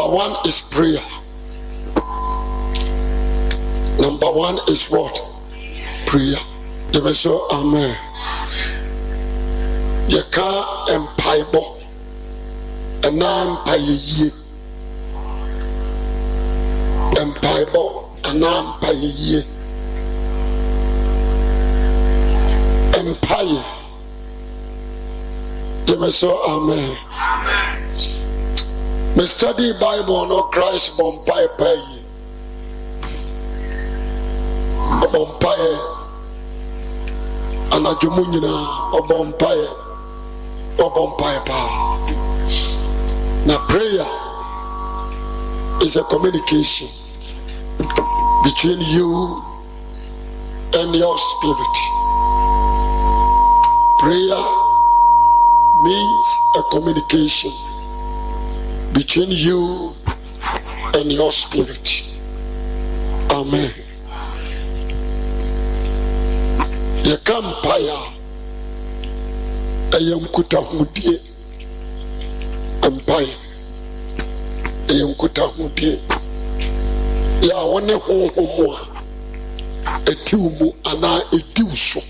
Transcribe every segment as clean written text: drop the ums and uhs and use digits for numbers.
one is prayer. Number one is what? Prayer. Give us so amen. You can't empire and empire. Empire and empire. Empire. Give us so amen. Me study Bible no Christ bompire pay. Bompire anajumu nyina obompire pa. Now prayer is a communication between you and your spirit. Prayer means a communication between you and your spirit. Amen. Ye kampaya ayamkuta hudie empire ayamkuta hudie ya wone honhomo etiumu ana etiuso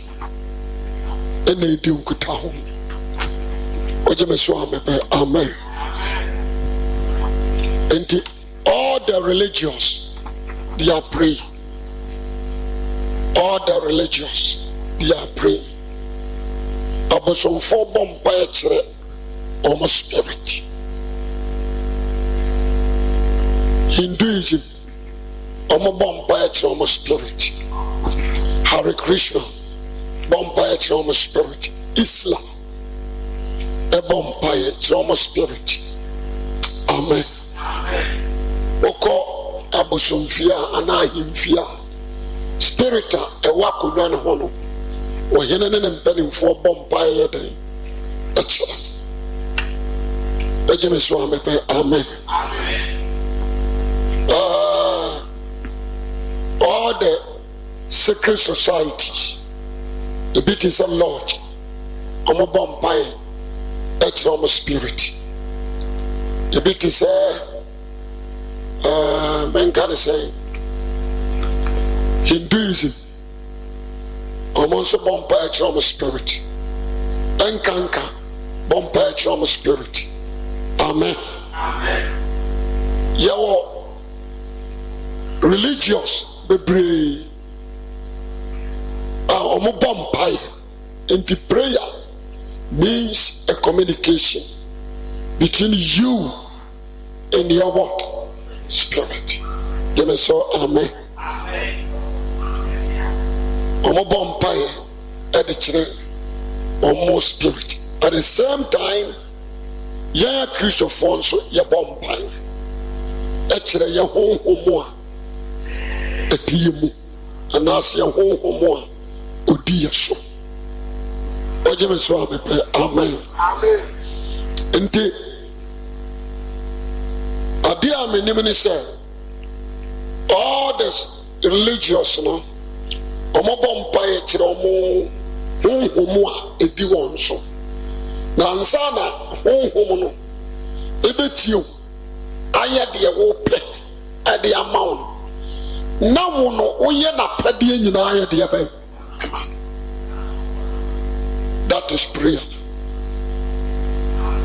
ene etiukuta ho ojemeso amepe amen. And all the religious they are praying. All the religious they are praying. Abosom for bompire chere almost spirit. Hinduism almost bompire chere almost spirit. Hare Krishna bompire chere almost spirit. Islam a bompire chere almost spirit. Amen. Oko abosomfia anahimfia spirit a wakonwa ne ho no wo hene ne mpanimfo bompae yeden achira ejeme so amepe amen. All the secret societies the bit is a lodge omo bompae achira omo spirit the bit is men can say Hinduism almost a bompire trauma spirit. Enkanka bompire trauma spirit. Amen. Yawo religious bebre omo bompire into prayer means a communication between you and your what? Spirit. Give me so amen. Omo bompire at the children almost spirit. At the same time, ya Christopher so ya bompire. Actually, ya homo a timu and as ya homo udia so. Give me so amen. Amen. Adia me nimini say all this religious no omo bompae kire omo honhomu a edi won so na ansa na honhomu no ebetio aye de wo pe ade amount na wo no oye na pade nyina aye de ba. That is prayer.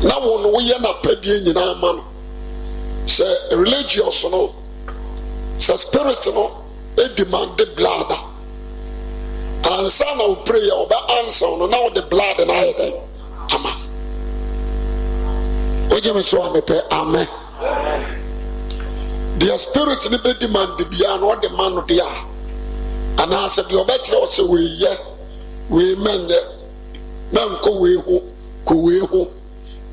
Na wo no oye na pade nyina amount. Say religious no, say spirit no, they demand the blood. And son of prayer or answer no now the blood and I then. Amen. Oje me so amepe amen. The spirit ni be demand the bia no the man no dia. And I said you better also we ye we men ko we ho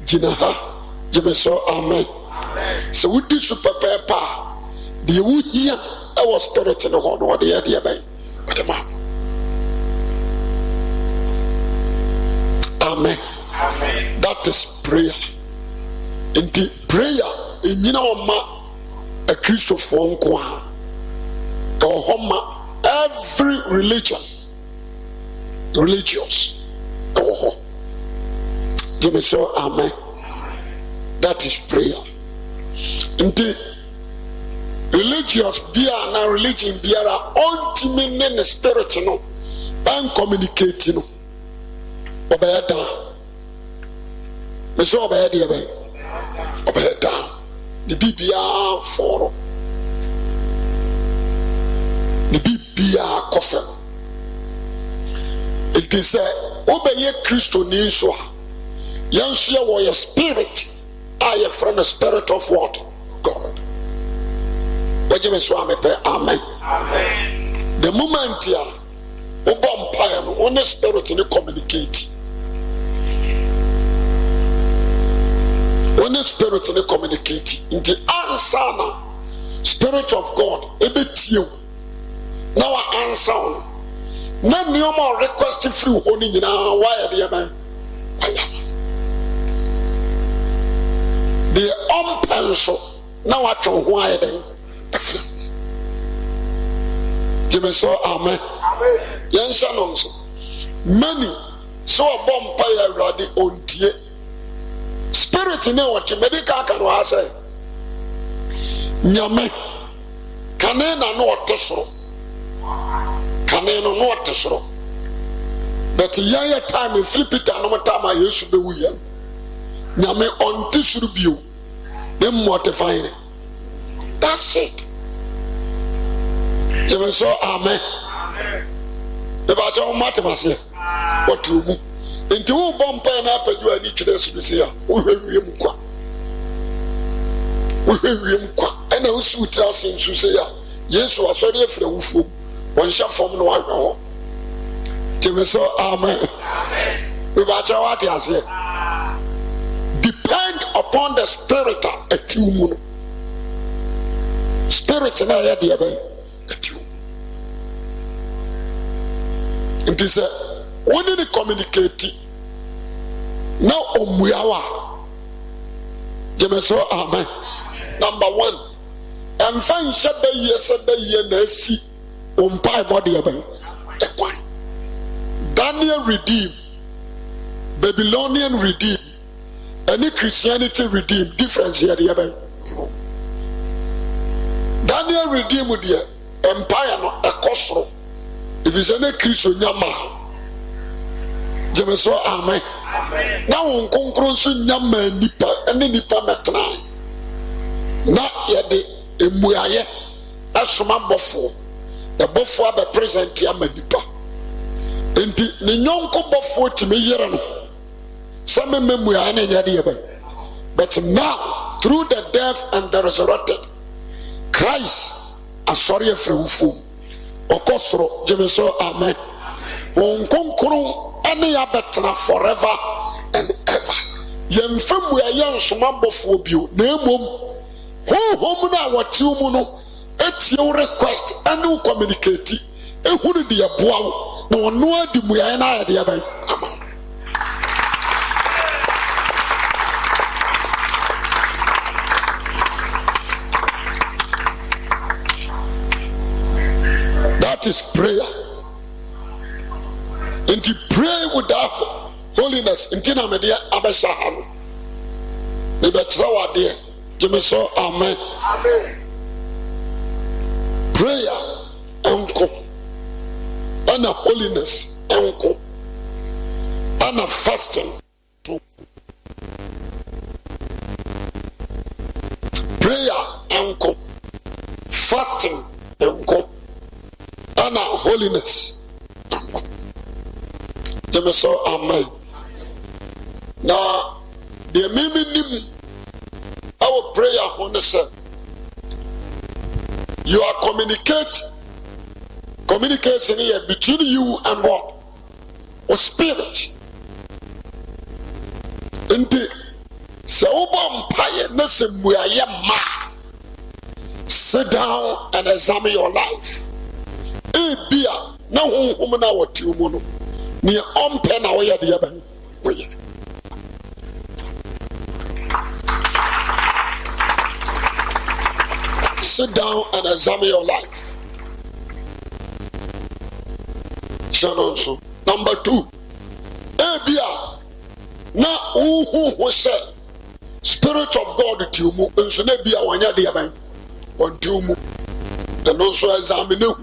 jina ha. Je me so amen. So we do super paper. The wood here, I was spirit in the horn or the idea by the man. Amen. That is prayer. In the prayer, in you know, a Christopher or Homa, every religion, religious. Oh, give me so amen. That is prayer. nti religious bia na religion biara ontimi ne spirit no ban communicate no obeye da me so obeye de obeye da the bibia foro the bibia kofem it is obeye Christo ni so yanso ye wo your spirit a from the spirit of what God. What you so amen. Amen. The moment ya obom on the spirit ni communicate. On the spirit ni communicate. In the answer na spirit of God ebetie. Now answer on. Na nioma request free honi nyina why dey man. The unpencil now I can why then. Give me so amen. Yan shanons. Many so a bomb fire ready on tie. Spirit in what you medical can was say. Nyame kanena no otesoro. Kanena no otesoro. But yaya time in flip it and no time I used to be we. Nyame on tissue bio. Them mortifying it. That's it. You so amen. The battle of Matimas here. What to do? Into who bomb pen up and you are each day to see her. We will qua. And I also trust him to say, yes, was sorry for the woof. One shall form no one. You so amen. The battle of Matias here. Depend upon the spirit at you. Spirit na ya de ebe at you. It is when you communicate now omuyawa. Jemeso amen. Number 1. And find shebe ye na si umpa body ebe. Daniel redeemed, Babylonian redeemed. Any Christianity redeemed difference here the Daniel redeemed the empire no a kosoro. If it's any Christian nyama Jemeso amen. Now on konkron so nyama nipa any nipa metna na ye de emuaye asoma bofo the bofo be present ya nipa enti ne nyonko bofo timi yere no. Some memory but now through the death and the resurrected Christ a sorry for who okosoro jemeso amen on konkuru any abetra forever and ever yemfemu ayan soma bofo bio na emom ho na wati mu no etie request and communicate ehunu de aboa na ono adi mu ya na ya de amen. That is prayer. And to pray without holiness, intina media abeshahano. Nebetrawa there. Jemeso amen. Amen. Prayer enko. And a holiness enko. And a fasting. Prayer enko. Fasting enko. And holiness. Jemeso amen. Now, the minimum our prayer on the set. You are communication here between you and what? Or spirit. Indeed, so sit down and examine your life. Bia na honhom na wati mu no ne ompe na wo ye de ban wo ye sit down and examine your life. Shannon so number 2 bia na who say Spirit of God to you, and so maybe I want you to on to and also examine you.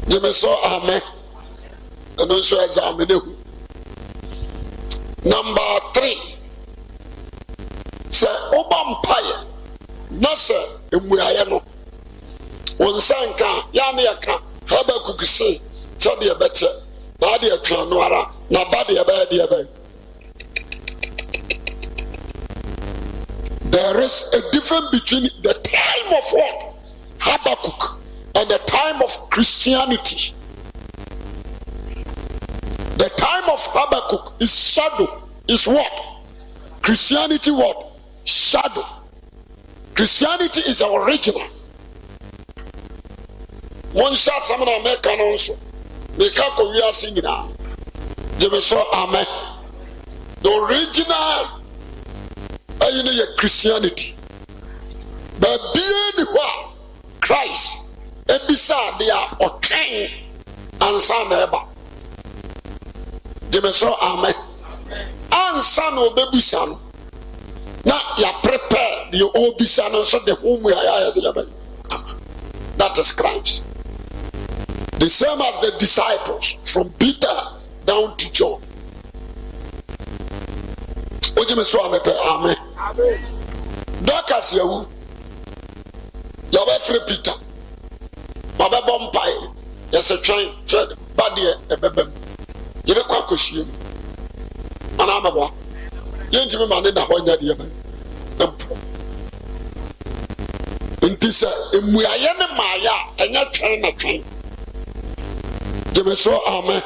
You may so amen, and also examine you. Number 3. Say Obampire, Nasa, Muyano. One sanka, Yaniaka, Habakkuk say, Tell better, Nadia Tranwara, Nabadia Badia. There is a difference between the time of what? Habakkuk and the time of Christianity. The time of Habakkuk is shadow. Is what? Christianity what? Shadow. Christianity is our original. One shot some American also. They can't go we are singing now. They say amen. The original Christianity. But being what? Christ. And beside they are ordained and son ever. They say amen. And son of baby son. Now you prepare the old son so the whom we are the that is Christ. The same as the disciples from Peter down to John. Amen. Docas you free Peter. My bumpy. Yes, a train, body a bebem. You look quite cushion. And I'm a boy. You ain't even man in the one that you have. In this, we are in the Maya, and you're trying to train. Give me so, amen.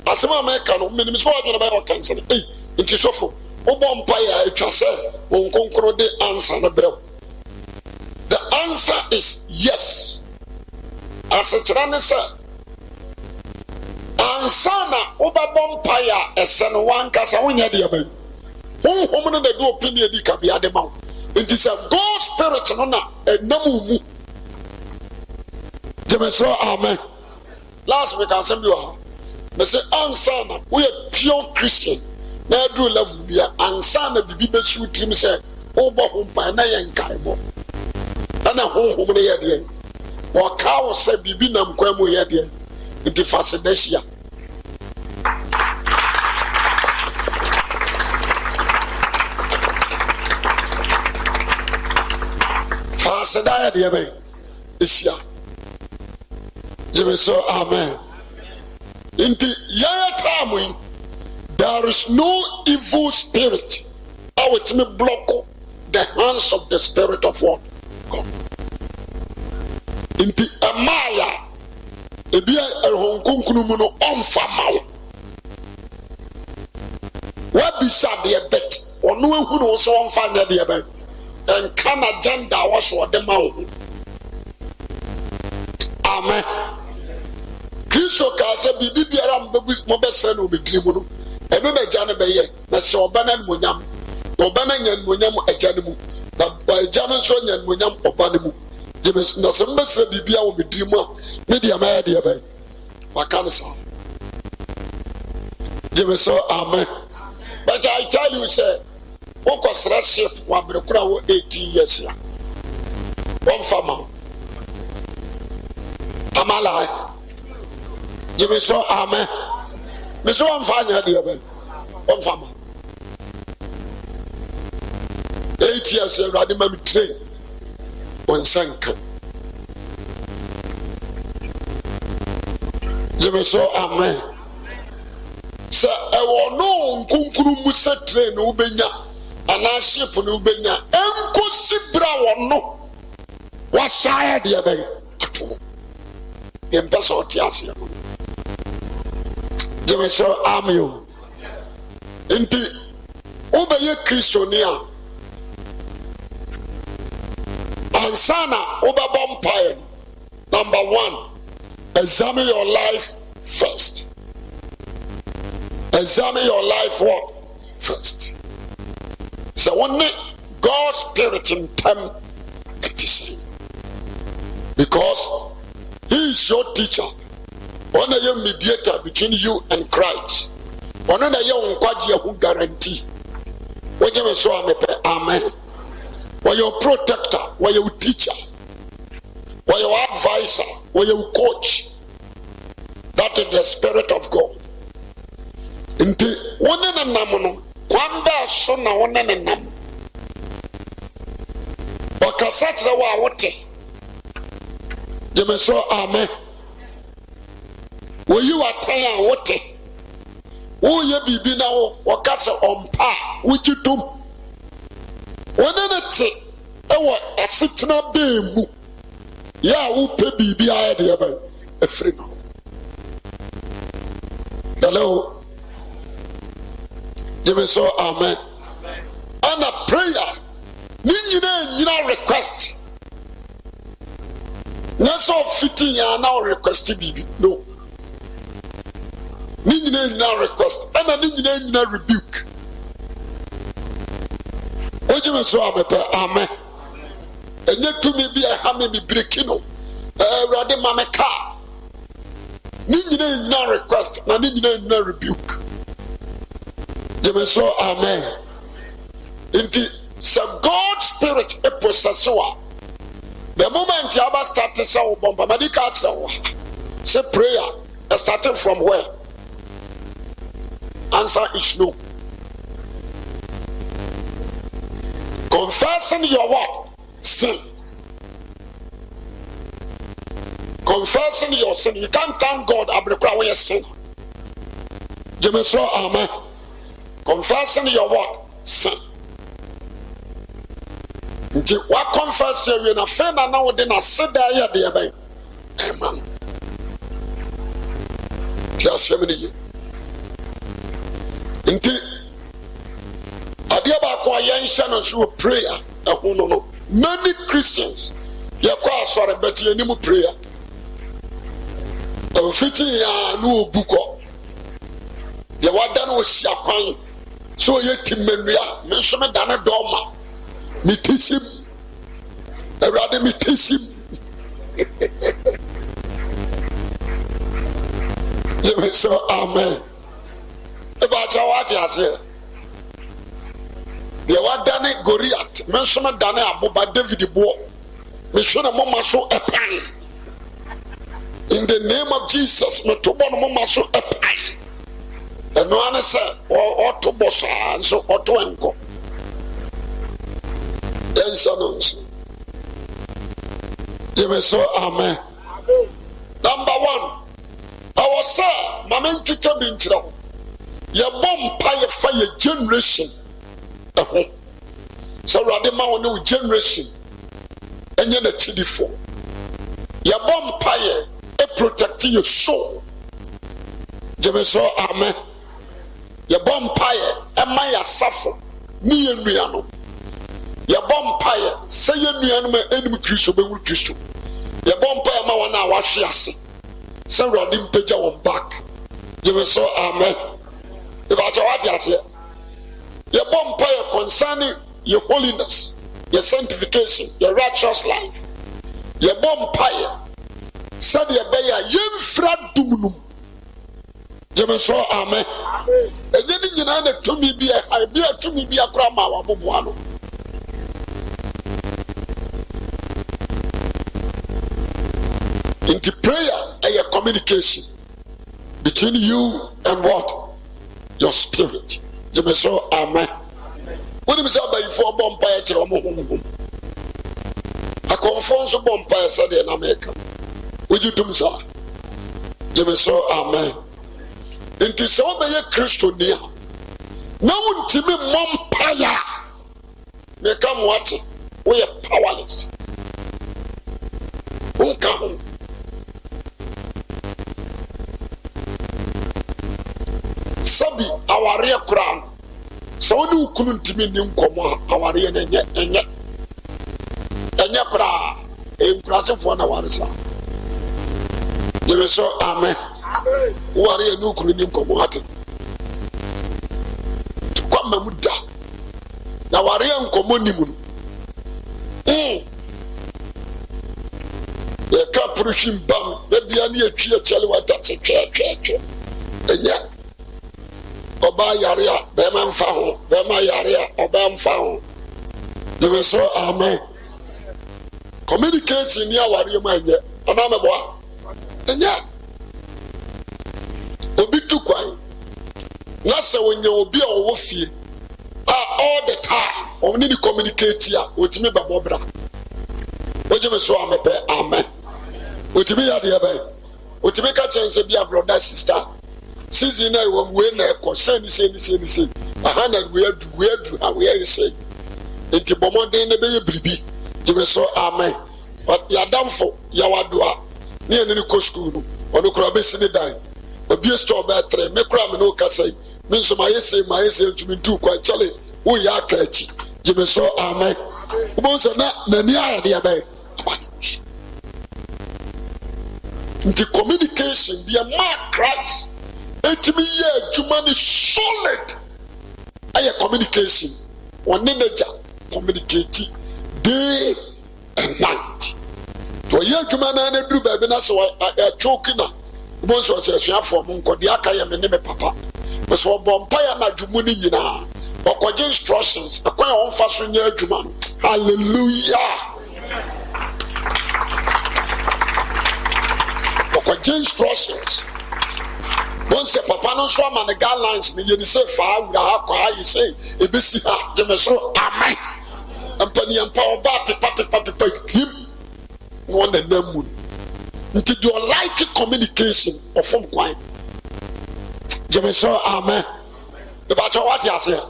As a American, minimum so I'm about cancer. Hey, it is so full. Obampire, it was said, won't conquer the answer. The answer is yes. As a Chinese said, Ansana Obampire, a son one casa when you're the who woman the do opinion can be at the mount. It is a God spirit and no. Give me so, amen. Last week I said you are. They say Ansana, we are pure Christian. Now do love me. Ansana the Bible suit him say, Oba na yan kaimo. And a home near the end. Or cow said Bibinam Quemo Yadian. It is fascination. Fascination, dear me. Is ya. So, amen. Into Yaya Tamwin, there is no evil spirit. I will block the hands of the spirit of what? God. Into Amaya, a dear Hong Kong Kununo on Famao. What beside the bet, or no one who also on Fana the bet, and can agenda was what the mouth. Amen. Kristo ka se bibi biara mo besere no bediri mu no eno na agya ne beye na se obana ne monyam na obana nya monyam agya ne mu na agya no so nya monyam obana mu na se mbesere bibia wo bediri mu a me dia ma ya dia bye waka ne so give so amen. But I tell you say wo kosra ship wa brekura wo 18 years ya one farmer amala. You may so amen. Me so am fanya dear ben. One farmer. 8 years you ready me train. One sanka. You may so amen. Sir, I will no kunkuru musa train ubenya. Ana ship no ubenya. Enko sibra wono. Wa shaya dear ben. Atu. Yempesa otiasi. Give me so am you. Inti Obeye Christonia Ansana Oba Bompire. Number 1, examine your life first. Examine your life what? First. So only God's spirit in time at the same. Because He is your teacher. One of your mediator between you and Christ. Ono na ye nkwaje hu guarantee. Woje me so amepe amen. Were your protector, were your teacher, were your advisor, were your coach. That is the Spirit of God. Nti wone na nam no kwamba so na wone na nam. Wakasa kire wa wote. Jeme so amen. Wo yi watan a wote. Wo ye bibi na wo wakasa ompa wujitum. Wone na te ewo asetena beemu. Ya wo pe bibi aye de ba efri no. Hello. Jeme so amen. And a prayer. Ni nyina request. Na so fitting ya na request bibi. No. Ni nyina request. And ni nyina rebuke. Ojime so amepe amen. Enye to me bi ha me bi breaking no. Rade mama ka. Ni nyina request na ni nyina rebuke. Jime so amen. Inti so God's spirit e possessor. The moment you ever start to say bomba medical say prayer starting from where? Answer is no. Confessing your what? Sin. Confessing your sin. You can't thank God abrekwa when you sin. Jeme so amen. Confessing your what? Sin. Nti wa confess you na fe na na wode na seda ya de ban. Amen. Just a minute. Nti adia ba ko ayenhya no so prayer ehunu no. Many Christians ye kwa asore beti enimu prayer. E fiti ya no obuko. Ye wada no osia kwan. So ye timenua, me so me dane doma. Mitisim. Erade mitisim. Yeme so amen. Eba chawati ase. Ye wadane Goliath. Me so me dane aboba David bo. Me so na mama so epan. In the name of Jesus, me to bon mama so epan. Eno ane se o to bosa so o to enko. You may so amen. Number one, our sir, Maman Kika Bintro, your bomb pie fire generation. So Radima no generation, and you're a chili for your bomb pie, a protecting your soul. You may so amen. Your bomb pie, and my suffer, me and Riano. Ya bompire say ye nuanu ma enum Kristo be wu Kristo ya bompire ma wona awahwe ase say rodi mpagya won back you may so amen e ba cha wati ase ya bompire concerning your holiness, your sanctification, your righteous life ya bompire said ye be ya yemfra dumunum you may so amen enye ni nyina na tumi bi akora ma wa boboa no. Into prayer and your communication between you and what? Your spirit. You may say amen. When you say about for bumpire, I confirm so bumpire said in America. Would you do so? You may say amen. Into some of your Christian near. No one to me bumpire. May come what? We are powerless. Who come? Sabi aware kura so woni ukunu ntimi ni nkomo aware na enye kura enkurasefo na waresa yeso amen ware ni ukunu ni nkomo ate kwa mamuda na ware nkomo ni mu ye ka prushim bam be bia na etwie chele wata se twe enye ọba yare a bẹẹma nfa ho bẹẹma yare a ọba nfa ho dèbè so amen communication ni awari mu enye ana me boa enye obi tu kwan na se wonya obi a wo fie all the time oni ni communicate ya otimi babo bra ojeme so amepe amen otimi ya de ba otimi ka chense bia brother sister season na we na ko send say aha na we adu ha we say enti bomoden na be ye bribi jeme so amen but ya damfo ya wadoa ne ene ni ko school no ono kura be sini dan obi store be 3 me kura me no ka say me so ma yese ntumi ntu kwa chale wo ya ka achi jeme so amen ubon so na ni aya de ba nti communication be a mark Christ etimi ye adwuma ni solid aye communication one manager communicate day and night to ye adwuma na duru ba bi na so choke na ubon so se suafo mo nkodi aka ye me ne me papa me so bompa ya na adwumu ni nyina okoje instructions akwan on fa so nya adwuma no hallelujah okoje instructions once papa no so am na guidelines ni ye ni say fa wura ha kwa yi say ebesi ha je me so amen ampani ampa oba pepa him no na namu nti do like communication of from kwan je me so amen the batch what you say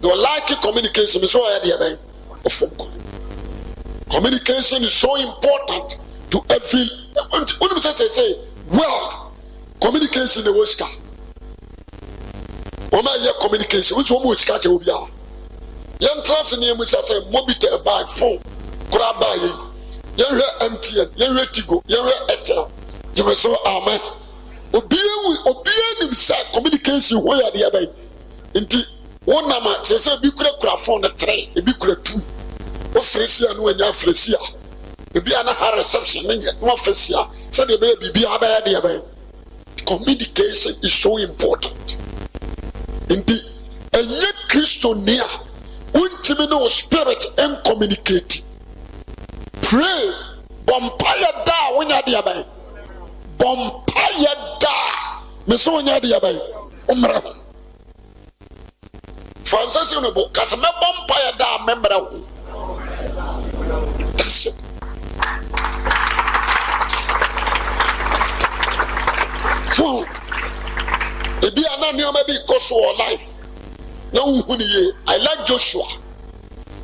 do like communication me so ya de ben of from kwan communication is so important to every when say world communication the woska o ma ye communication which one woska che obi a yen trans ne mu say mobile by phone kura by yen hwe MTN yen hwe Tigo yen hwe Airtel je so amen obi nim say communication wo ya de bay nti won na ma say bi kura phone 3 e bi kura 2 o fresia no anya fresia e bi ana ha reception ne no fresia say de be bi aba de bay communication is so important. Indeed, and yet Christo near ultimate no spirit and communicate. Pray, bompire da when you're the bompire da, Messonia the Abbey, Umra. Francis, you know, because a bompire da member. That's it. So, ebi anani o maybe cause for life. Now I like Joshua.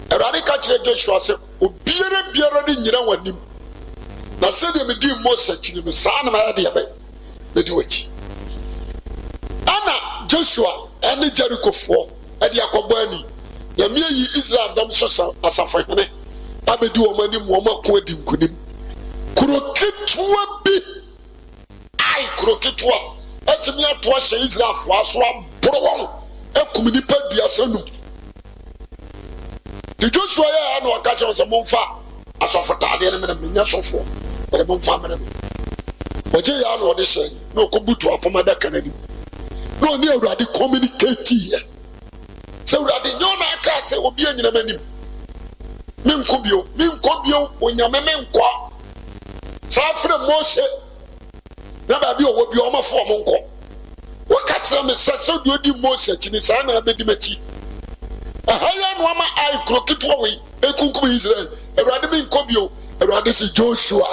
Erani ka kire Joshua say obiere ni nyina wanim. Na say dem di Moses chini no sa na ma de yabe. Be di wachi. Ana Joshua ene Jericho fo e di akobo ani. Ya me yi Israel dom so asafo hene. Abedi o mani mo mako adi nkunim. Kuro ketwa bi ai kroketwa etimi ato ahye Israel fo aso aboro won ekum nipa duasanu di Joshua ya na waka che on momfa asofotade ne menya sofo but momfa mena oje ya na ode hye na okobutu apomada kanani no ni awurade communicate here se awurade nyo na aka se obi anyina manim minkobio onyame menkwa safre Mose na ba bi owo bi o ma fo mo nko wo ka kire me se do di Moses chini sa na be di machi ahaya no ama ai krokito we ekunkum Israel Awurade bi nkobio Awurade si Joshua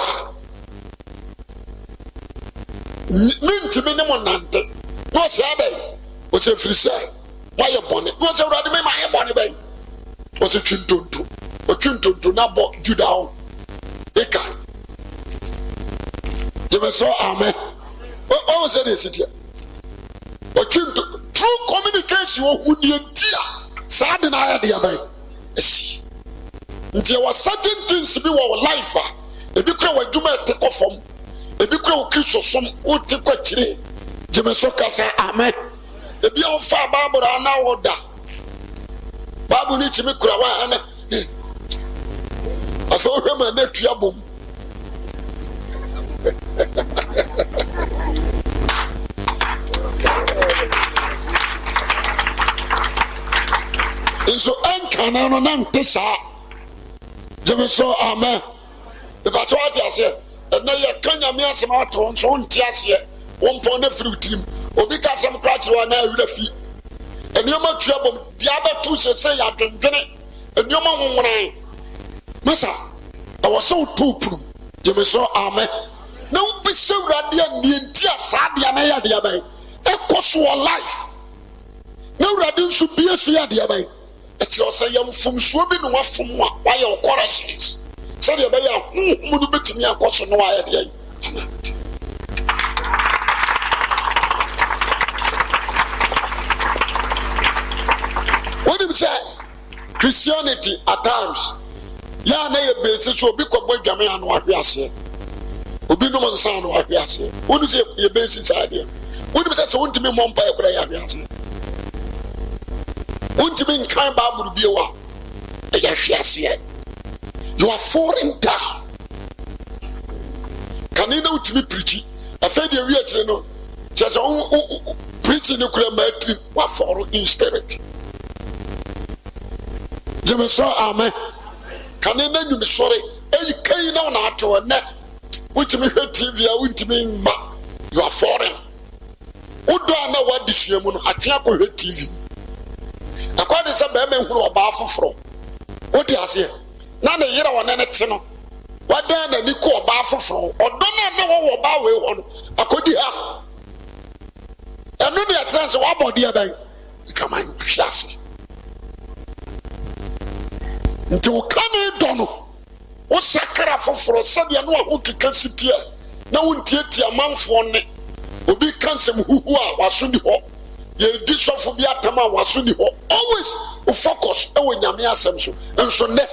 minti me ne mo nante no se abai o se frise wa ye bone no se Awurade me ma ye bone bai o se twintonto na bo Judah on eka je so amen. What say this here? True communication who nientia sad na ya de abai. Esi. Ntia was certain things be our life e bi kura wadwuma te kofom. E bi kura okristo som o te kwakire. Je so ka say amen. E bi on fa Bible na woda. Bible ni chimi kura wa ana. Afa o hwema na tua bom. nso enkana no na nte saa jeme so amen the battle ase na ye kanyame asem ato nso nte ase wonpon na firi utirim obi ka asem kra kire wa na awira fi enioma tua bom dia betu se ya dwendwene enioma wonwran masa awoso tupuru jeme so amen na ubi se urade ani enti asade ya na ya de aban ekoso life na urade nso bie so ya de aban etiro se yam fumsuo bi no wafum a why your corrections say de be ya mu no betimi akoso no wa ya de what do you say Christianity at times ya na ye base so obi ko bodwame anu ahwe ase obi no man san no ahwe ase wonu say ye base sade wonu say so wontimi mompa e kura ya ahwe ase wontimi nkan ba buru biewa e ya ahwe ase you are falling down kanina utimi preach afa de wi akire no just preaching no kura matri wa for in spirit jeme so amen kanina nyum sore eyi kai na na ato na utimi hwe TV a untimi ma you are foreign udo na wadi hwemu no atia ko hwe TV akwade se be me huru oba afoforo odi ase na ne yira wona ne te no wadan na ni ko oba afoforo odo na wo oba we ho no akodi ha enu ne atran se wabodi aban kama hwase nti wo kane do no wo sakara foforo sadia no ho keka sitia na wo ntietia manfo ne obi kansem huhu a waso ni ho ye di sofo bi atama waso ni ho always wo focus e wo nyame asem so enso ne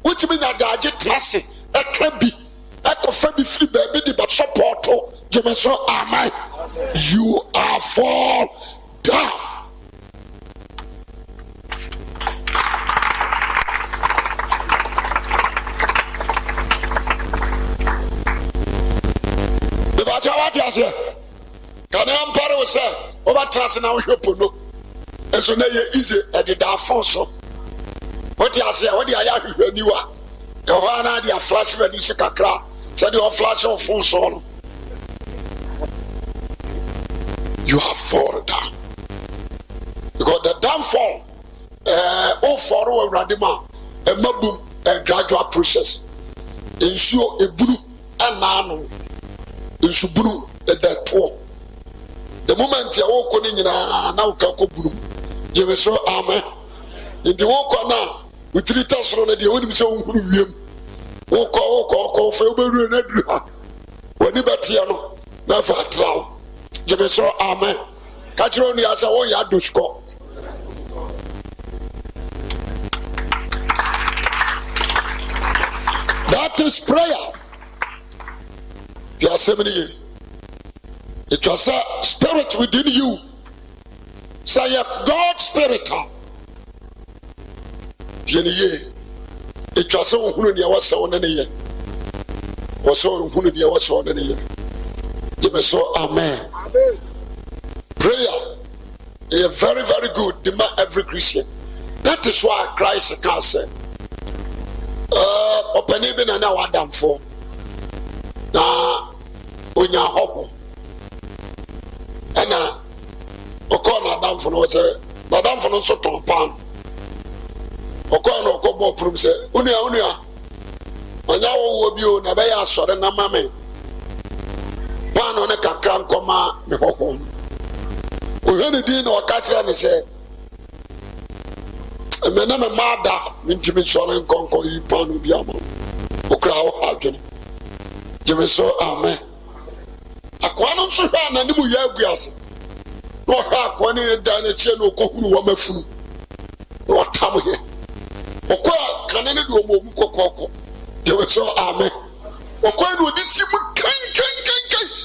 wo timi nya gaage trase e ka bi e ko fa bi free baby di but support jemeso amen you are fall down. What you say? Can I amparo say over trust na wo hwepono eso na ye easy e de da fon so what you say what you aya hwehwaniwa e ho na dia flash ready se kakra say the flash on phone so no you have fallen down because the downfall for radima a mabum a gradual process ensure a blue and nano nsubunu edato the moment ya woko ni nyina na uka ko bunu je so amen ndi woko na utilita soro na de woni se wonu wiem woko fa oberu na duru ha woni betia no na fa trawo je so amen ka kiro ni asa wo ya dosko that is prayer. The assembly, it was a spirit within you. Say God's spirit. It was so who was on any year. Was so who was on any year. So amen. Prayer is very, very good. Demand every Christian. That is why Christ can say, open even an hour down for. Na onya hoho ana okona damfo no se na damfo no so ton pan okona okobo prum se unia anya wo bi o na be ya sore na mame pan no ne kakra nkoma me hoho o hene din na okachira ne se me na me mada ntimi sore nkonko yi pan obi ama okra ho adwene jeme so amen akwa no so hwa na nimu ya aguase no hwa akwa ne da na chie no kohuru wa mafunu no tam he okwa kanene de omomu kokoko jeme so amen okwa no di ti mu kan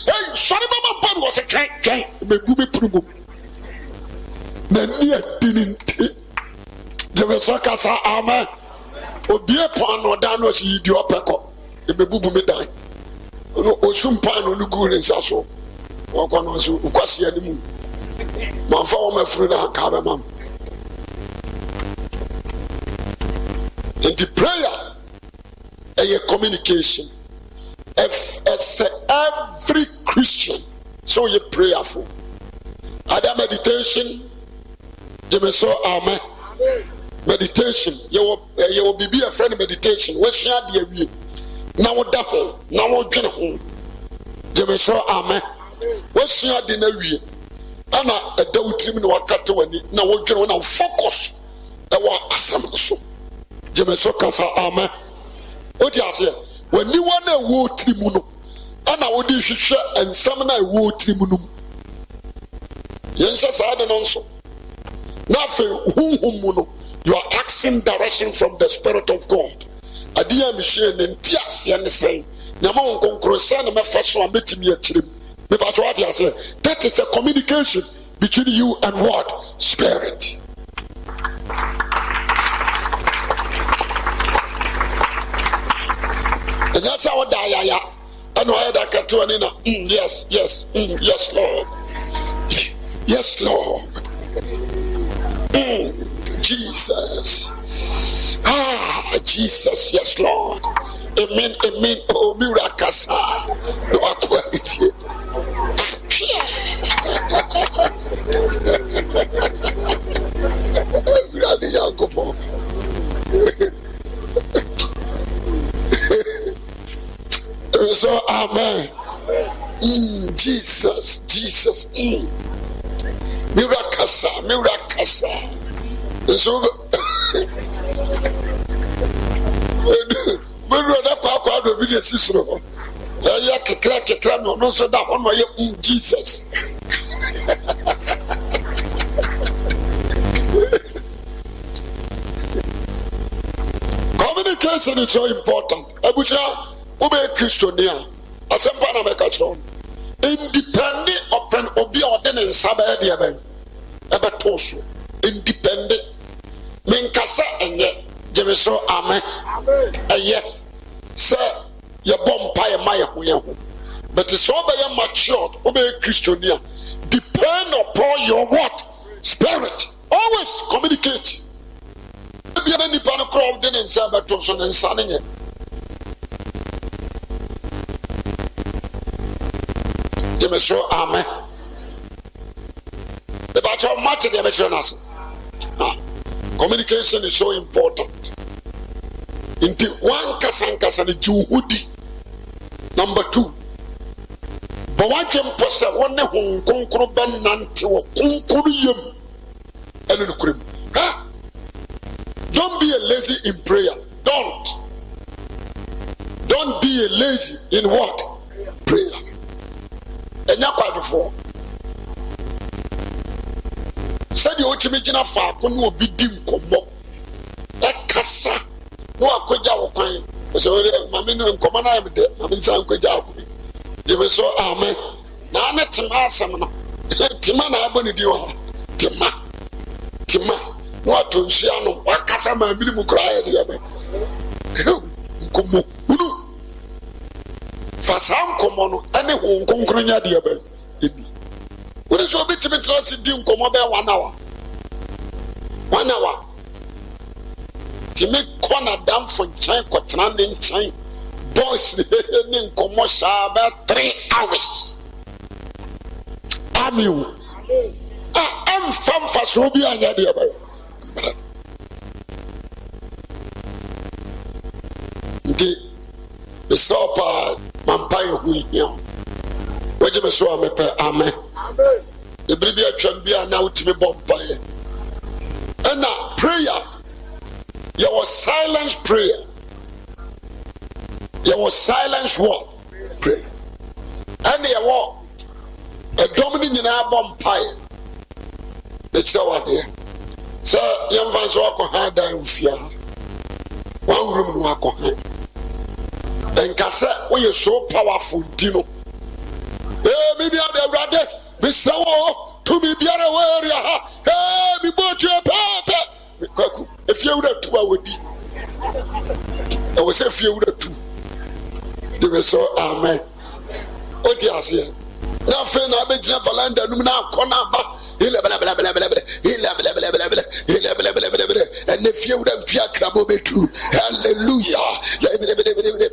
hey sori baba pa no se kan me gu me prugo na ni adini jeme so kasa amen obie pon no da no si di opeko e be bubu me dan no osumpa no lugu ne nsaso wako no so ukwase ani mu manfa wo mafuru na ka be mam In the prayer, a communication. If every Christian, so you prayerful. Other meditation, you may so amen. Meditation, you will be a friend of meditation. What shall be a week? Now what that home, now what dinner home. You may so amen. What shall dinner week? Anna a doubt him no cut when now what dinner now focus. I want assembly so. You may so cast amen. What you say? When you want a war trimuno, and I would share and summon a war trimunum. Yes, I don't know so. Nothing, whom you are asking direction from the Spirit of God. I dear machine and tears, and the same. Namon concrosan and my first one meeting me a trip. But what I say, that is a communication between you and what? Spirit. And that's how I know that Katuanina. Yes, yes, yes, Lord. Yes, Lord. Jesus. Jesus, yes, Lord. Amen, amen. Oh, Mirakasa. No, I quit it. So, amen. Jesus, Jesus. Mirakasa. So, Jesus. Communication is so important. Abusha, Ube Christiania, Asempana Mekatron, independent open obi ordinance Sabbath Yaben, Abatoso, independent Menkasa and yet, Jemeso Amen, and yet, sir, your bomb pie Maya Huyahu. But it's all by matured, Ube Christiania, depend upon your what? Spirit. Always communicate. Maybe any pan of crowd didn't say about Thompson and Sunning it. Jemeso Amen. The batch of much of the American. Communication is so important. Into one Kasankas and the Juhudi. Number 2. But what you possess one home concurrent nanti or concurrium and in cream. Don't be a lazy in prayer. Don't be a lazy in what? Prayer. And you're quite before. Said the Ochimijina Falcon will be dim combo. A cassa. No, I could jaw coin. So, Mamma and Commander, I'm in San Quajaku. You were so amen. Nana Timasam. Timana Abonidio. Tima. What to Shiano? What Casama minimum cry? Kumu. For some common, any one conquering idea. What is your bit to be transit dim come about 1 hour? 1 hour. To make corner down for chain, cotton in chain. Boys in commercial about 3 hours. I'm from Fasrobia and Yadia. The stop Mampire who here. What you saw me per amen. The baby can be now to be bomb by. And now prayer. There was silence prayer. There was silence what? Prayer. And there was a dominant in our bomb pie. Let's go out there. So, young fans walk on hard down fear. 1 room walk on high. And Cassa, when you're so powerful, Dino. Maybe I'm the brother, Mr. O, to me, the other way. Hey, we bought your papa. If you would have 2 hours, I was a few would have 2. They were so amen. Oh, yes, yeah. Now, friend, I bet you never land and now corner. And if you would have fia krabo betu. Hallelujah.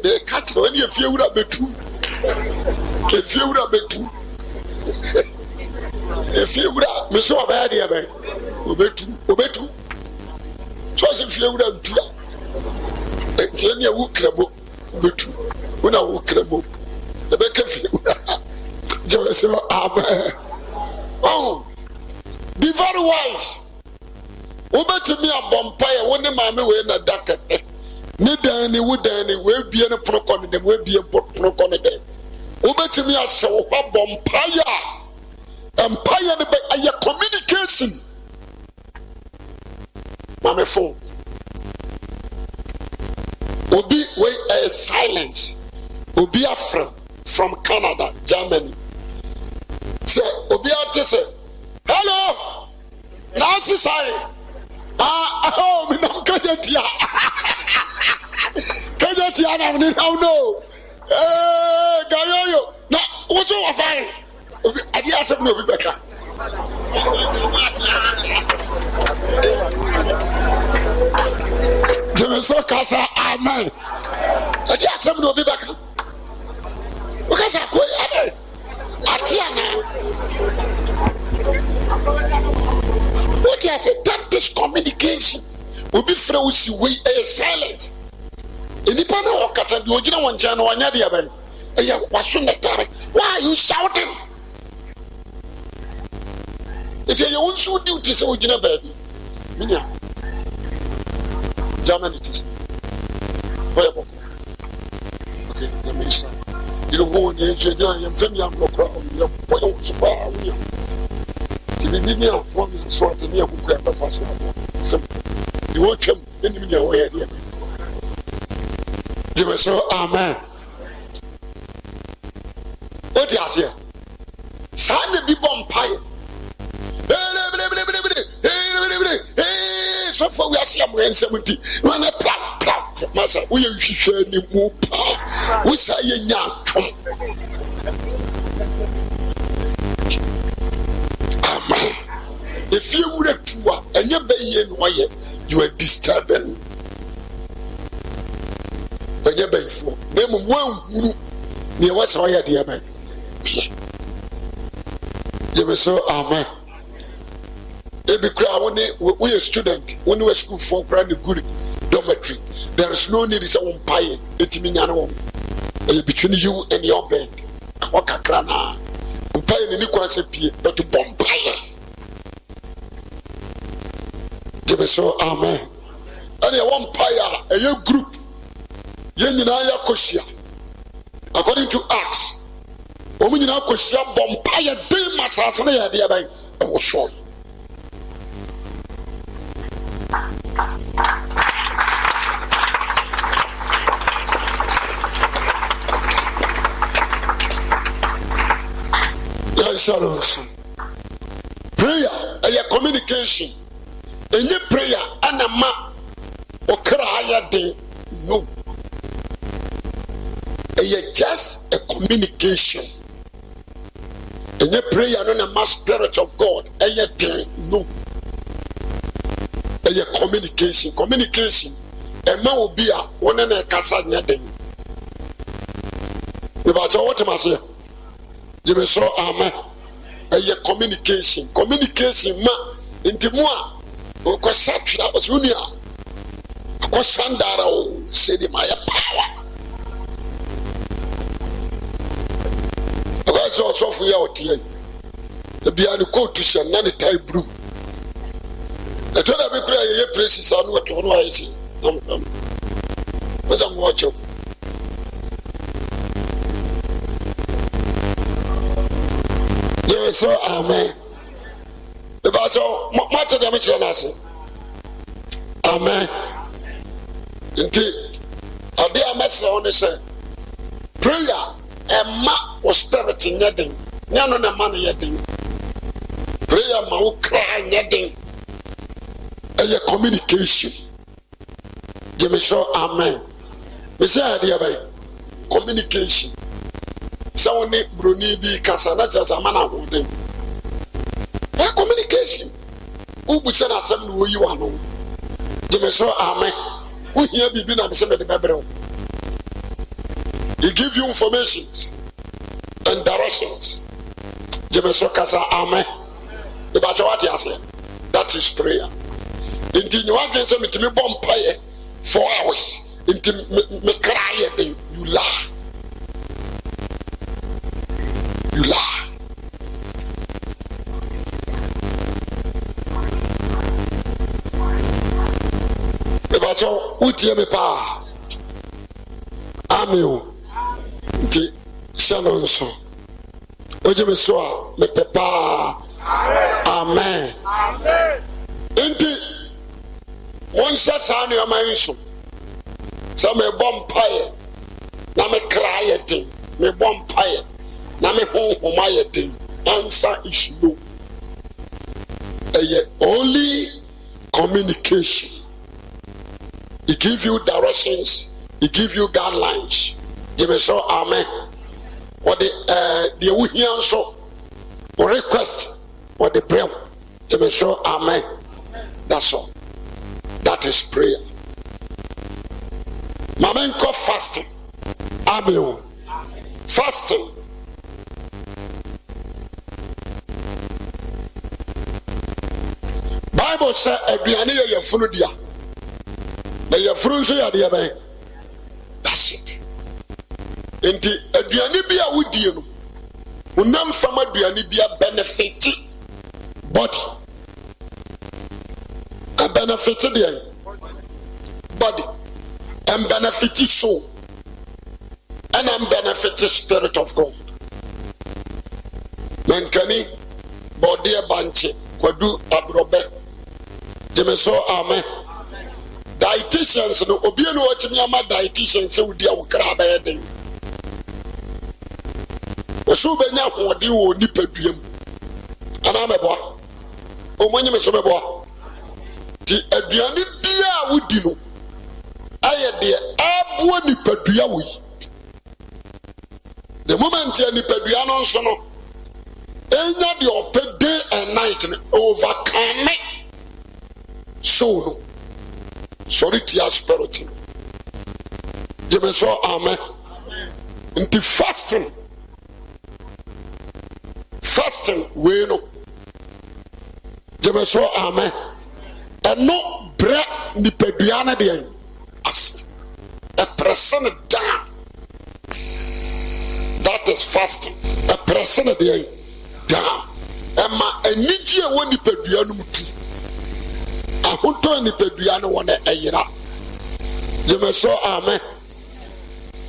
The catch when you feel ura betu. If you ura betu. If you ura me so bad here be. Obetu. So if you ura ntua. Ejenia wu krabo betu. Una wu krabo. The be kefi. Just amen. Oh. Be very wise. Obetimi abompaye woni maame we na dakete ni dan ni wudan ni we bie ne proko ne dem we bie proko ne dem obetimi asewo abompaye empire ne be aye communication maame phone obi we silence obi afra from Canada, Germany. Say obi ate say hello Nancy say oh, me no kajetia. Kajetia na me no. Gayoyo. Na what's your fine? Adi asem no bi beka. Je so kasa amen. Adi asem no bi beka. Okasa ko ade. Atiana. What I say, that is communication. We be free si we silence. Enipa na okata de ogina won chan no anya de aban. Eya waso netare. Why are you shouting? If you want to do this ogina baby. Minya. Germany it is. Where go? Okay, the minister. You don't go on the edge of the family am no crowd. You boy so far. Tibibinia one sort of near Buka Fast. Simple. You watch him in the way. You may say, amen. What is here? Sign the big empire. So far, we are seeing 70. When I plap, Master, we are sharing the move. We say, young. Amen. If you would have to and you be in why you are disturbing. But you be for them one near what's why dear man. You may say, amen. Every crowd we a student when we are school for grand good dormitory. There is no need to umpire it between you and your bed. What a crana. Umpire in the but to bompire. You may say, amen. And a umpire, a young group. Yenina Koshia. According to Acts, Omina Koshia bompire day Masasana thereby and was short. Prayer and communication. And your prayer and a ma or cry day. No. And just a communication. And your prayer and a mass spirit of God. And your day. No. And your communication. Communication. And ma will be a one and a casa nothing. About what am I saying? You may say, amen. A communication. Communication, ma, into moi, or Cossatra was Unia. A Cossandara said in my power. About also for your tea. The Biano coat to Shanani type brew. I told her, I places on what one I see. What's I'm watching? So amen. About so much of damage on us. Amen. Indeed, I dear master on the prayer and ma was spirit in nothing. None of the money yet. Prayer ma cry nothing. And your communication. Give me so amen. We say idea by communication. Someone need Bruni be Casana as a man of them. Communication. Who would send us some who you are known? Jimmy so amen. We hear bibi na me de bebre. He give you informations and directions. Jimmy so kasa amen. The bacho what you say? That is prayer. Inti you want to say me to me bomb 4 hours. Inti me cry then you lie. You lie. The bacho utie me pa. Amen. Inti Shannon so. Oje me so me pepa. Amen. Amen. Inti wonsa sa ne amanso. Sa me bompaye. Na me cry din. Me bompaye. Na me honhoma ye din. Answer is no. Only communication. He give you directions. He give you guidelines. Give me so amen. What the wuhian so request what the prayer. Give me so amen. That's all. That is prayer. Mamenko fasting. Amen. Fasting. Bible says aduane ye funu dia. Na ye funu so ya dia ben. That's it. Enti aduane bi a wodie no. Unam fama aduane bi a benefit body. A benefit the body. And benefit soul. And I'm benefit the Spirit of God. Mankani body a banche kwadu abrobe. Jemeso amen. Dietitians no obi no watimi ama dietitians se wudi awokra ba yeden. Oso benya hode wo nipaduam. Ana meboa. Omonye me so meboa. Ti aduane bia wudi no aye de abuo nipadua wo yi. The moment ya nipadua no nso no enya de ope day and night overcome so no. Sorry to your spirit. You may say amen. Into fasting we know. You may say amen. And no bread ni peduana de as a person down. That is fasting. A person de down. Emma eniji e woni peduana mutu. Ahunto ni peduana wona eyira. You may say amen.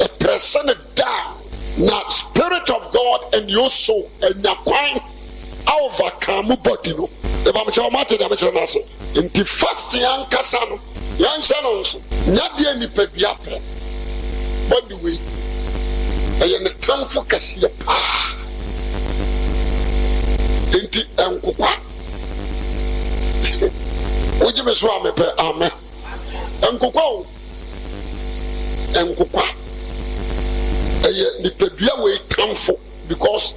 A person down. Now Spirit of God and your soul and your mind overcome body no. The Bible matter the matter na say. Inti fasting ankasa no. Yansha no so. Nyade ni pedua pre. Body way. Aye ne transfer kase pa. Inti enkokwa. Would you so amen? Amen. Enkokwa. The pedua way transfer because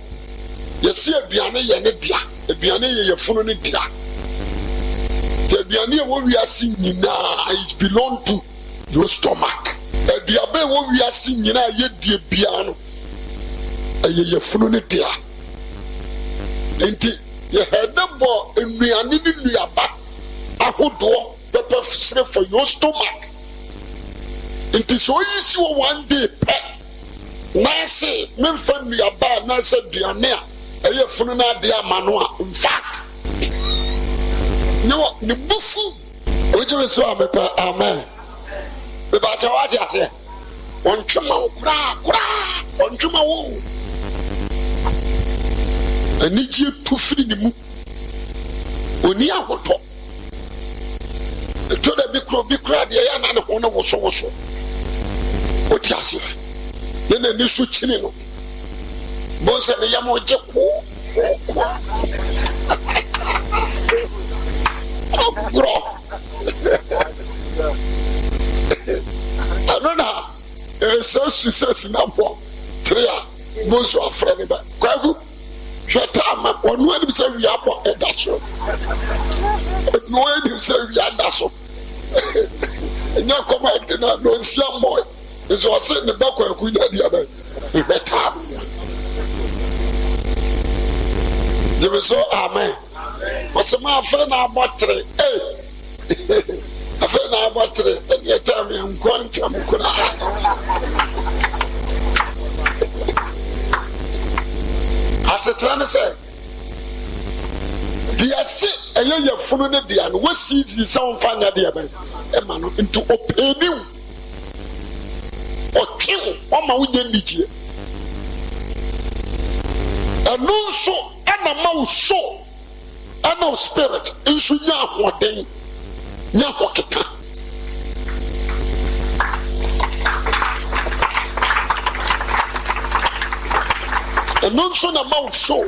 you see aduane ye ne dia. Aduane ye funu ne dia. The aduane wo wi asi nyina it belong to your stomach. Aduabe wo wi asi nyina ye die bia no. Ye funu ne dia. Enti ye hedebo enuane ni nuaba ahodo pepper for your stomach. Enti so yi si one day pet. Nasi memfa nuaba na se duane a eye funu na de amano a in fact no ni bufu oje me so amepa amen be ba cha wa dia se on twema on twema wo anije tufiri ni mu oni ahoto to da bi kro de ya na ne ho no wo so o ti ase ne ni su chini no bonse ne yamo je ko bro anona so success na bo tria bonso afra ne ba kwagu hweta ma onu ani bi se wi apo e da so onu ani bi se wi ada so nya command na no nsia boy so say ne ba kwa ku nya dia ba better je so amen what's my friend abotre afa na abotre e ta me nkonta me kuna asetrane say dia se eye funu ne dia no wasi di sound fanya dia ba e ma no into openiu o kill o ma wo nye ndijie anu so ana ma wo so ana spirit nso nya ahoden nya hokeka anu so na ma wo so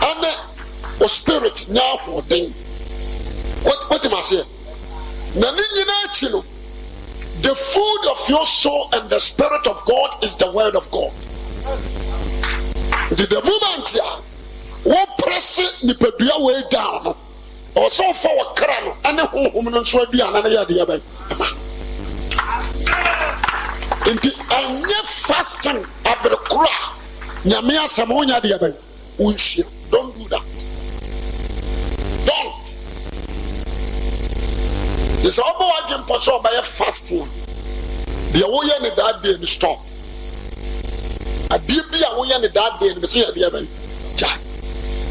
ana o spirit nya ahoden what am I saying na ni nyina achi no the food of your soul and the spirit of God is the word of God. The moment here, we press nipadua way down. Or so for a crown and a home so be another idea. In the anya fasting of the cry, Yamia Samonia diabe. Don't do that. Don't. It's all about him for by a fasting. The away in that day and stop. A deep be away in that day and the sea of the event.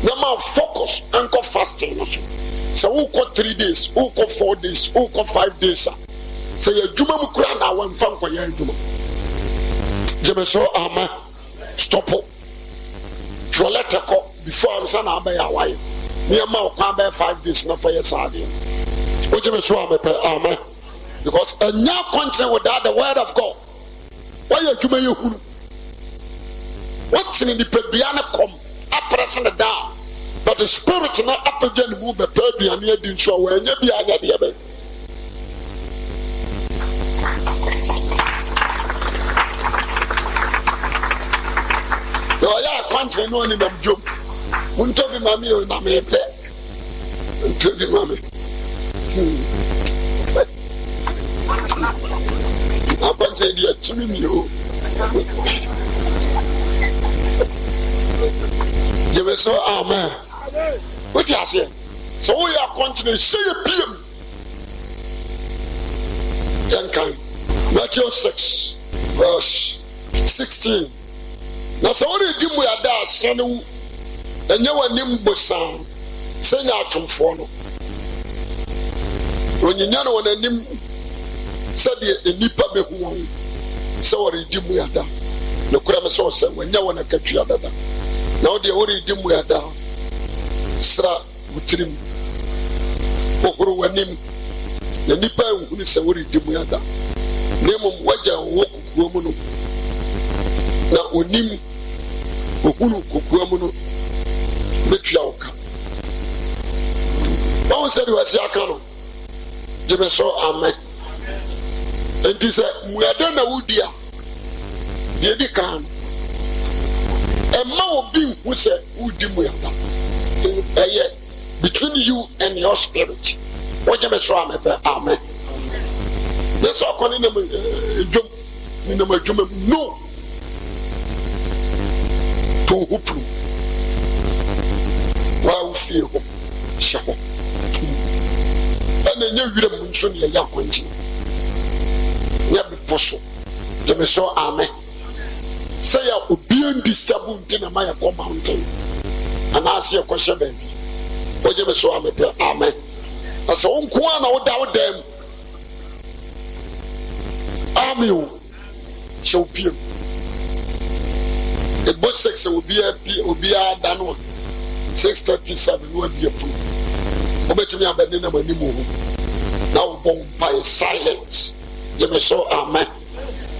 No more focus and go fasting. So who got 3 days, who got 4 days, who got 5 days. So your Juma Mukra now one fun for your Juma. Jemeso Ama stop. Trolletaco before I'm son Abay Hawaii. Near Mount Kwame 5 days, not for your Saudi. Amen. Because a new country without the word of God. Why you may you what's in the Pebriana come up pressing it down, but the spirit not up again move the Pebriana didn't show where you be at the other. So I country no in them joke. Won't tell me mammy or mammy play. Tell me mammy. I'm going to say, dear, you. Give us so, amen. What you say? So we are continuing to say a PM. Matthew 6, verse 16. Now, so what do you do with that? Son, and you are nimble sound. Sing out from follow. When you know when a nim said a nipa be who so redeem we are down. No crime so when you want to catch you other. Now they already dim we are down. Sra utrim. Okuru wanim. The nipa who is already dim we are down. Name of waja walk woman. Now unim ukunu kukuamuno metuauka. How said you was yakano? Give us so amen. And this we are done a woodia. The can. A man being who said, who dimuyata. Between you and your spirit. What you may show amen. That's all calling them no. To hoop. Wow, feel hope. And then you will mention your young country. Never push. Jimmy so amen. Say, I'll be undisturbed in a Maya mountain. And ask your question, baby. What you so amen. As a home corner without them. Army shall be. The bus section will be a done 6:37 will be approved. Obey me, I've been in a move. Now, bomb by silence. You may show amen.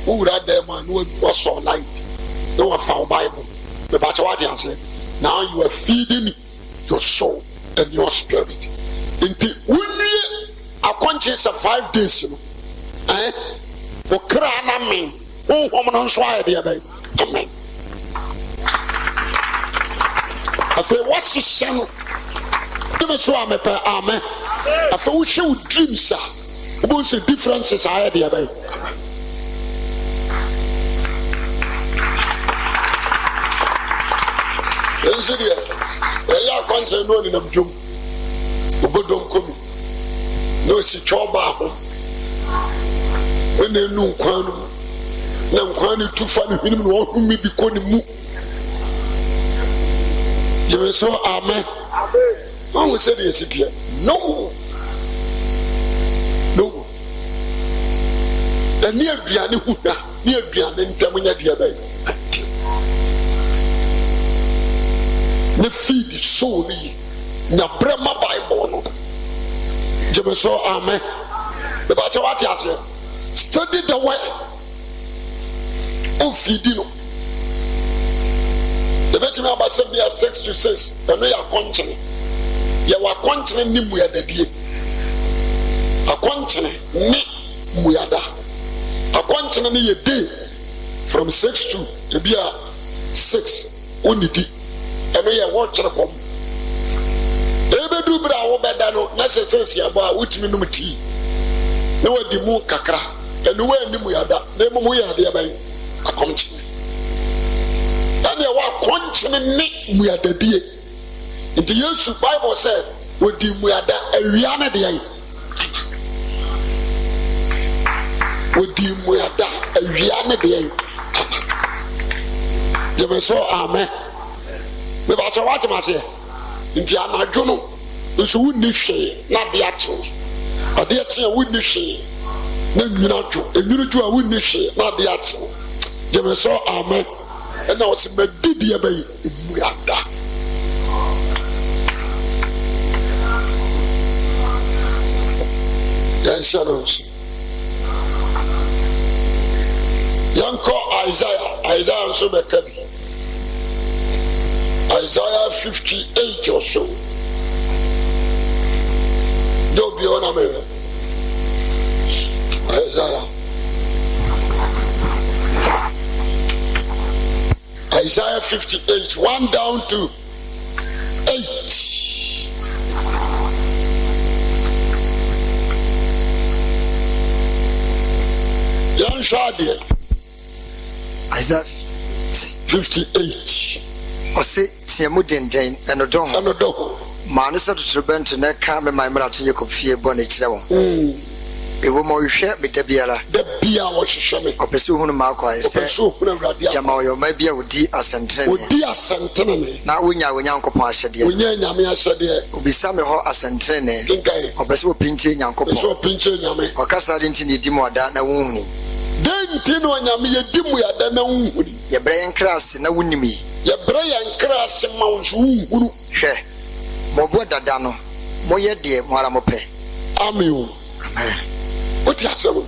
Who would have them and who was so light? No one found Bible. The Bachawati said, now you are feeding your soul and your spirit. Until we are conscious of 5 days, you know. Eh? Okrana me. Oh, woman on swire, dear baby. Amen. I feel what's the son? Give us one, amen. I feel we show dreams, sir. What's the differences I had here? I can't say no in a jump. But don't come. No, she trouble. When they know Kwanu, now Kwanu too funny, him who may be calling mu. You saw, amen. I will say this here. No. The near Biani Huda, near Bian in Tamunia Diabe. Ne feed solely na Brahma Bible. You saw, amen. The Bachawati study the way of feeding. The veteran about 6 to 6, and we are continuing. You are continuing, we are the day. A continent, we are that. A continent a day from 6 to be a 6 only. And we are watching them. Ebe do bra wo bedano na sesesi aba wutimi num tea. Na wadi mu kakra. Enu we anim yada. Na emu ya de aban akonche. Ane wa konche ne mu yada die. Nti Yesu Bible said wadi mu yada awia na de ai. Wadi mu yada awia na de ai. You so amen. Me ba cha wat ma se. Nti anadwo no nso wunni hwe na de ache ade ache wunni hwe na nwinadwo a wunni hwe na de ache je me so amen e na o se medidi abai muada ya shadows yanko Isaiah nso be kabi Isaiah 58 or so. Don't be on America. Isaiah 58, 1 down to 8. Young Shadi. Isaiah 58. Ose tiemu denden enodo maanu se tutrubent na ka me maimra to yekofie bone kire wo ewo mo hwe bedabiara da bia wo hwehwe me opesu hunu ma akwa ise opesu hunu awrade jama oyo ma bia wodi asentene na wonya nyankopon ahyede wonya nyame ahyede obisa me ho asentene opesu opinche nyankopon opesu opinche nyame okasa de ntini di mo ada na wonhuni denti no nyame yedi mu ada na wonhuni ye breyen kras na wonimi ye breyen kras ma wonhunu hwe mobo dada no moye de mo ara mope amen amen oti asewo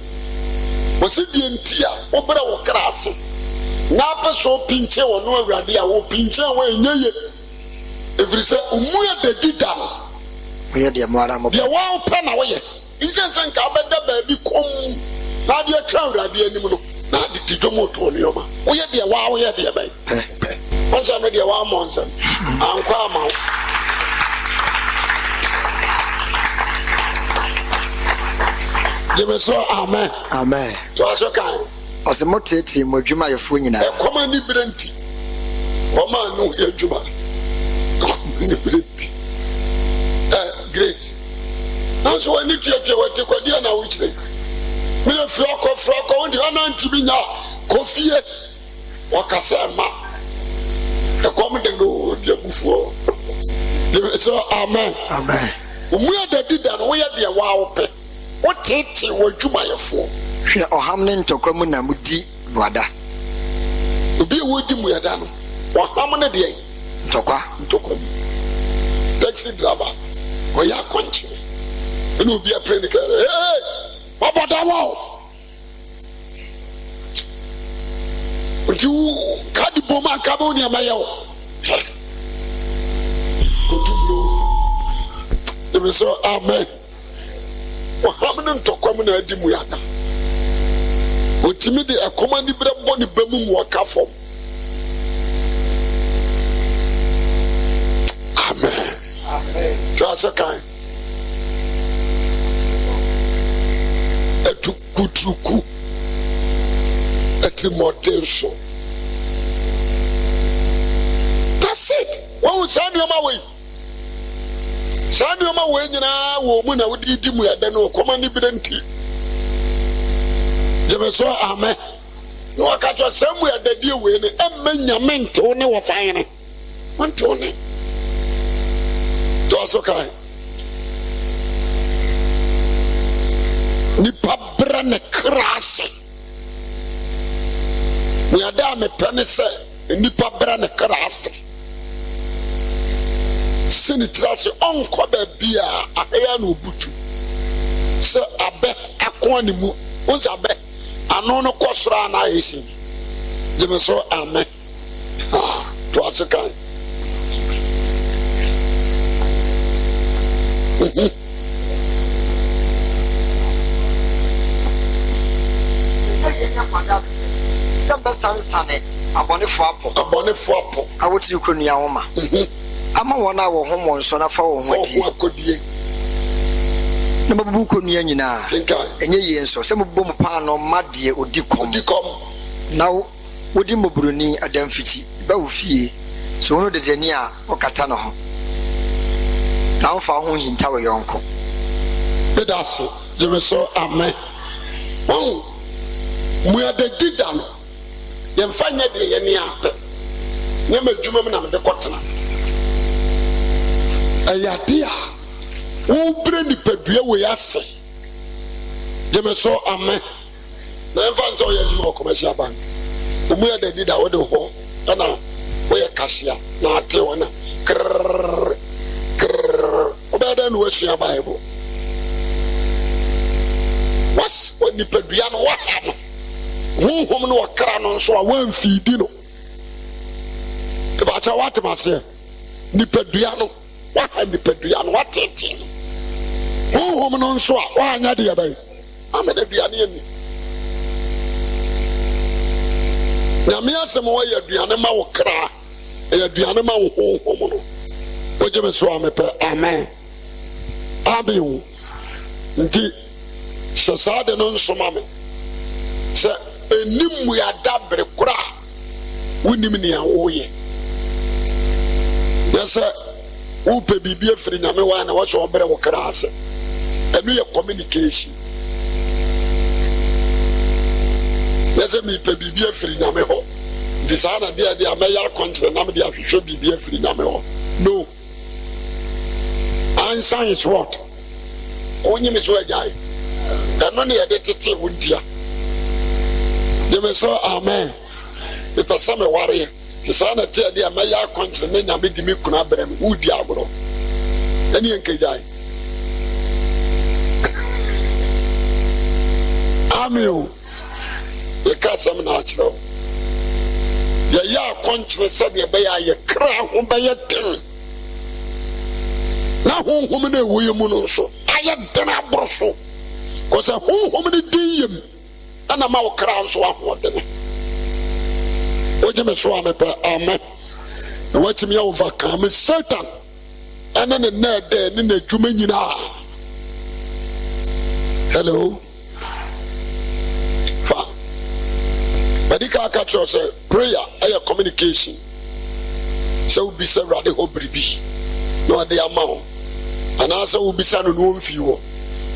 wosi die ntia obra wo kras na peso pinche wo no awrade a wo pinche wo enyeye efrise umuya de dida no moye de mo ara mope ye wo pe na wo ye insensen ka beda ba bi kom na de atwa awrade anim no na de tidomo to ne yoma wo ye de wo ye de ba onse no de wo monse ankwa ma Jeme so amen. Amen. So aso kan. Ose moteti mo dwuma yefo nyina. E koma ni brenti. Koma no ye dwuma. Ni brenti. Great. Now so when you take what you kwadi na wo kire. Me le froko won di ana ntimi nya kofie. Wakasa ma. E koma de no de bufuo. Jeme so amen. Amen. Umu ya de dida no wo ye de wa wo pe. What tete wo dwumayefo hwe oham ne ntokwamu na mudi wada obi wodi mu yada no oham ne de ntokwamu taxi driver o ya konchi ene obi apre ne kare hey oboda wo oju kadi boma kabo ni amayewo kotulo ebe so amen Wahamne ntokwamu na adi mu yada otimi de akoma ni brebo ni bamu mu wakafo amen so kan truku etimodel so. That's it. What would send you my way? Send you my way, woman, I would eat him with no command evidently. You so amen. No, I got somewhere that deal with it, and many men to only fine. One to only. To us, okay. Nipa brane krase. We are damn a penise, nipa brane krase. Sinitrase onko bia aya no butu. Se abe akwani mu. Once abe anono kosra na yesi. Jeme so amen. To asekan. Sane abone foapo awoti konia woma ama wona wo homo nso na fa wo hodi na babu konia nyina enye ye nso se mbo mpa no made odikom na wodi mobroni adamfiti ba wo fie so wono dedeni a okata no ho na wo fa ho hinta wo yonko bedaso jeme so amen mu ya de didano ye mfanya de ye ne ape ne madwuma me na me de kotena ayade a wo bre ni padua we ase je me so amen na mfa nso ye dwuma commercial bank mu ya de dida wo de ho na wo ye cashier na ate wona obeda no wasua bible was when ni padua no wa ha no hom no wakra no so a wan fiidi no ke ba cha wat ma se ni padua no wa ha ni padua no watete no hom no so a wa anya de bai ameda dua ne ani na me asem wo ya dua ne ma wo kra ya dua ne ma wo hom no o je me so amepe amen abiu nti sesade no so ma me se enimu ya dabre kura wonim ne awoye yesa wo pe bibie afiri nyame wa na wo so obere wo kra ase enu ye communication yesa mi pe bibie afiri nyame ho disana dia ameya kontre na me dia hwehwe bibie afiri nyame ho no answer is what onye me so ajai eno ne ye de tete wondia. Jeme so amen. The person me worry. The son of the dia maya country na nya me di me kuna brem udi agro. Eni enke jai. Amen. E ka sam na achro. Ya country said ye be ya ye kra ho be ye ten. Na honhom na ewo ye mu no so. Aye den abroso. Ko se honhom ni diyem. Ana ma okra nso ahode ne oje me so amepe amen what me overcome Satan ana ne na de ne na dwuma nyina hello fa medical catch say prayer aye communication so be say rade ho bribi no de amao ana say obi sa no no mfi wo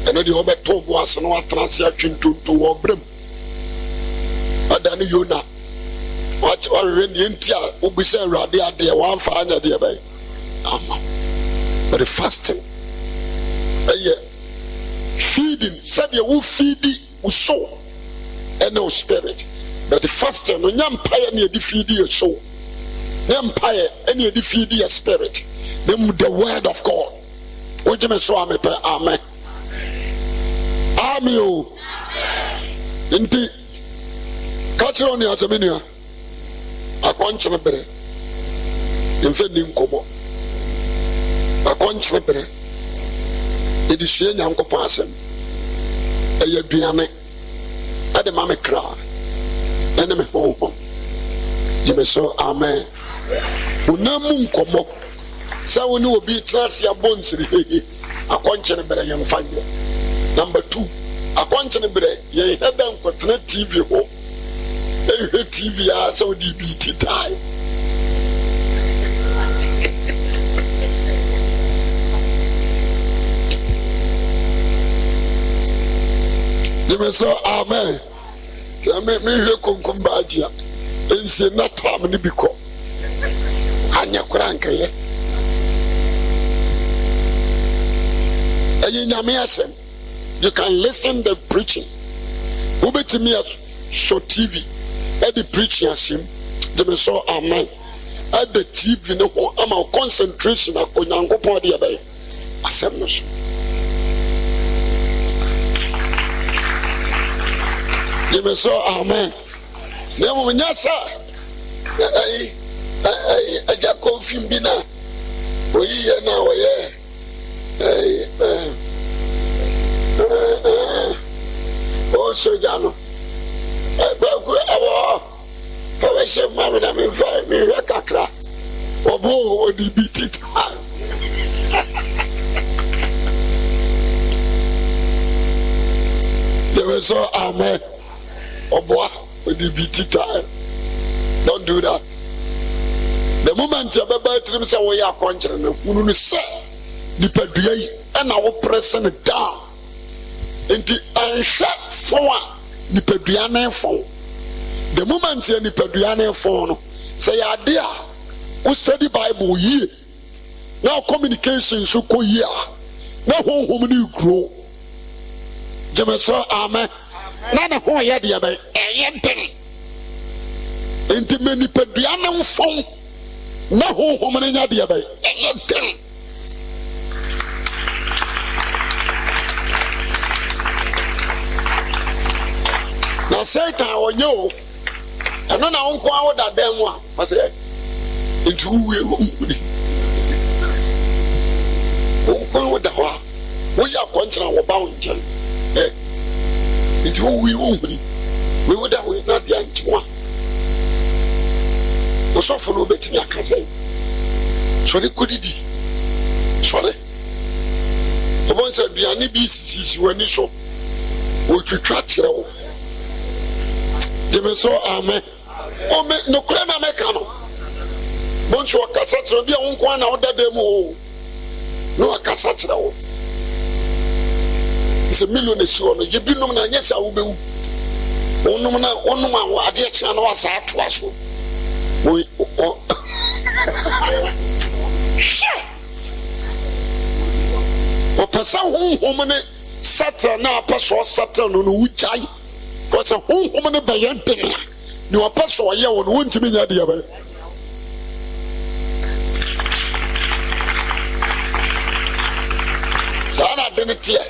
eno de obeto bo ase no atranse atwintonto wo brem adani yona what when the entire obi say rade ade one fa anya de bai ama but the fasting feeding said you will feed your soul and no spirit but the fasting no nyampire na dey feed your soul nyampire and you dey feed your spirit the word of God what you me so amen amen inti catch on your Azaminia. A conchment better. Infending Kobo. A conchment better. It is Shane Uncle Parson. A Yadriame. At the mammy cry. Enemy home. You may so amen. Unamun Kobo. So we know be trans your bones. A conchment better young finder. Number 2. akwankyene bre ye heda nkotena TV ho e TV a so di BT time so amen me hwe konkomba agia ense na tam ni biko anya kuranka ye ayi nyame asem. You can listen the preaching. Ubetimi at so TV at the preaching asim. They so amen. At the TV no am concentration akonyango po dia bay. Asem no so. They so amen. Nemo nyasa. I get confused bina. Oyi na oye. Oh, so Jano, I said, Mamma, I'm in five me, Rakakra, or Bo, or the BT time. They were so amen, or Boa, or the BT time. Don't do that. The moment you're about to say, we are conscious, and we say, the Pedri, and our pressing it down. Inti ansha fon nipaduane fon the moment ye nipaduane fon no say ade a wo study Bible ye na communication so ko ye a na honhom ni grow jemeso amen na ho ye de be eyenten inti me nipaduane fon na honhom ni nya de be eyenten. Now Satan or you, and then I won't go out that damn one. I said, into who with the one. We are contra or bound. Into who we would have not the anti one. Was often no better, I can say. So they could be. Sorry. The one said, be any beasts when you saw what you catch you. Give so amen. Oh, no crana mecano. Boncho Cassatra be on one out that demo. No a Cassatra. It's a million is one. You be no man, yes, I will be. One woman, what the action was at was. We or person woman Saturn now, person Saturn on which I. Because a home woman by Yantina, you are pastor, you want to be the idea. Sana didn't hear.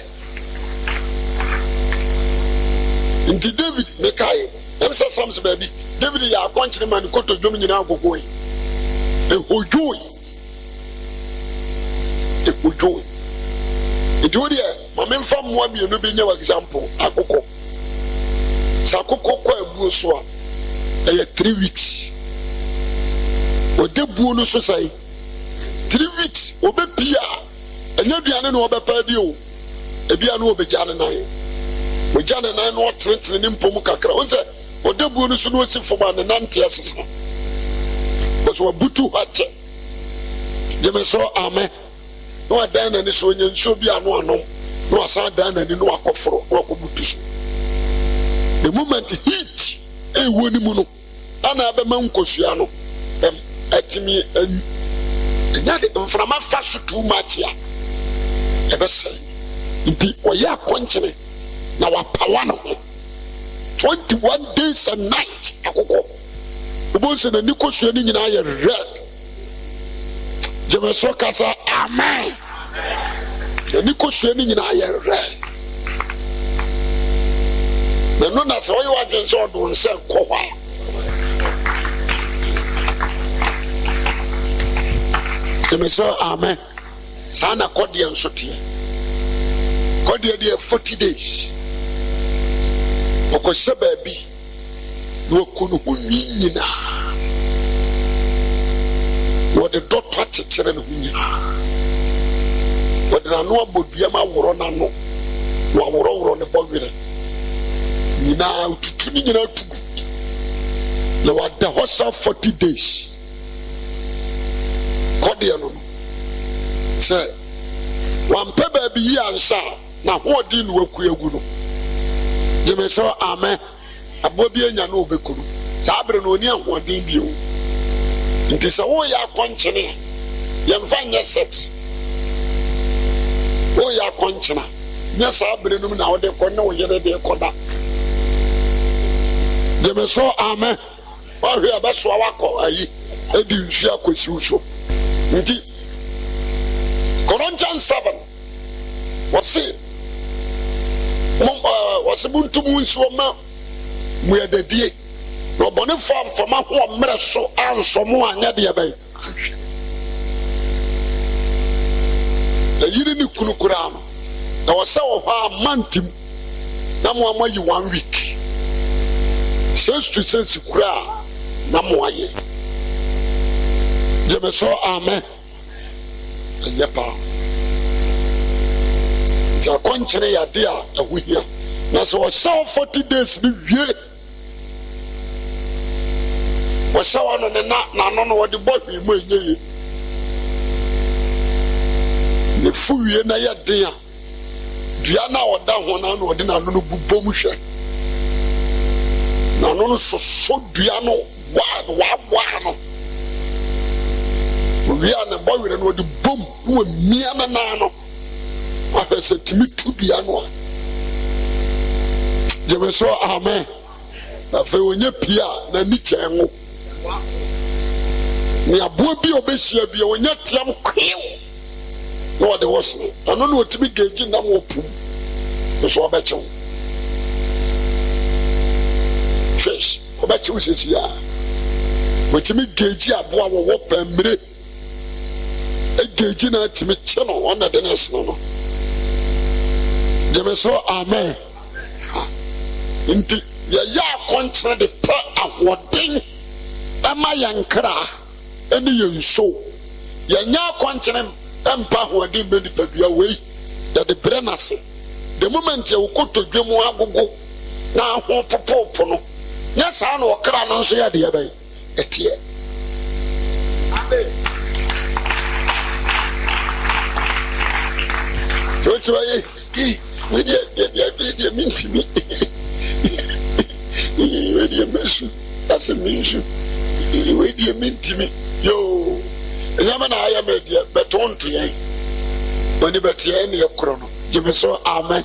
Into David, Mekai, them say some baby. David, you are going to the man who go to Dominion now go away. And who joy? If we joy. It would hear, my men from one be no example. I go. Sakoko kwa ebu so a 3 weeks. Ode bu no so sai 3 weeks obe bia enya duane no obe pa dio e bia no obe jane nan o jane nan no trentre ni mpom kakra o se ode bu no so no si foma ne nante asesa ko so butu hache je me so amen no adan na ni so nya nso bia no anom no asan dan na ni no akoforo no akobutu so. The moment heat a woni mu no ana be man kosua no atimi nya de mframa fa so too much ya e be say nti oya konchene na wa power no 21 days and night akoko obonse na nikosua ni nyina ya red jemeso kasa amen na nikosua ni nyina ya red. The no na so you want to do say ko wa me so amen sana kodi en sotie kodi e 40 days okose baabi no kunu hunyina what the doctor teacher no hunyina what na no abodua ma woro na no wa woro ne bogwere nyinaa tutu ne nyinaa tugu na wada hɔ sa 40 days kɔdeɛ no sɛ wampɛ baabi yi ansa na hoɔden no waku agu no gyeme sɛ amen aboa bi anya no wobɛku no saa bere no ɔni ahoɔden bio nti sɛ woyɛ akɔnkyene a yɛmfa nyɛ sex woyɛ akɔnkyena nyɛ saa bere no mu na wode kɔ ne wo yere de kɔda gyeme sɛ amen wahwɛ a bɛsoa wakɔ ayi adi nsu akɔsi wo so nti Corinthians 7 wɔse buntum nsuo ma mu yɛdadie na ɔbɔnefo amfama ho ɔmmerɛ so ansɔmo anyɛ deɛ bɛyɛ na yiri ne kunu koraa no na wɔsɛ wɔ hɔ a mantim na mo amayi 1 week 6 to 6 koraa na mo ayɛ gyeme sɛ amen ɛnyɛ paa nti akɔnkyere yɛ ade a ɛho hia na sɛ wɔhyɛ wo 40 days ne wie wɔhyɛ wo no ne n'ano no wɔde bɔ hwee mu ɛnyɛ ye ne fu wie na yɛ den a dua no a ɔda ho no na ɔde n'ano no bubɔ mu hwɛ n'ano no soso dua no waaboa no owie a ne bɔ werɛ no ɔde bom na wɔmia ne nan no ahwɛ sɛ tumi tu dua no a gyeme so amen afei ɔnyɛ pie a n'ani kyɛn ngo ne aboa bi a ɔbɛhyia bi a ɔnyɛ team kweew na ɔde wɔ sene ɛno na ɔtumi gagyi nam wɔ pum nso ɔbɛkyew fish ɔbɛkyew sɛsi a ɔtumi gagyi aboa wɔwɔ pɛmmire egagyi na atumi kye no ɔna de ne sene no gyeme so amen nti yɛyɛ akɔnkyerɛ de pɛ ahoɔden ɛma yɛn kra ɛne yɛn nso yɛnyɛ akɔnkyerɛ ɛmpa ahoɔden bɛ nipadua wei yɛde brɛ n'ase the moment yɛ wokɔtɔdwa mu agogo na aho popopo no nyɛ saa na ɔkra no nso yɛ deɛ bɛyɛ ɛteɛ so it's why we deɛ mintimi we deɛ mesu that's a minsu we deɛ mintimi yo ɛnyɛma na ayɛ me deɛ bɛtɔ nto yɛn wɔne bɛteɛ ne yɛkorɔ no gyeme so amen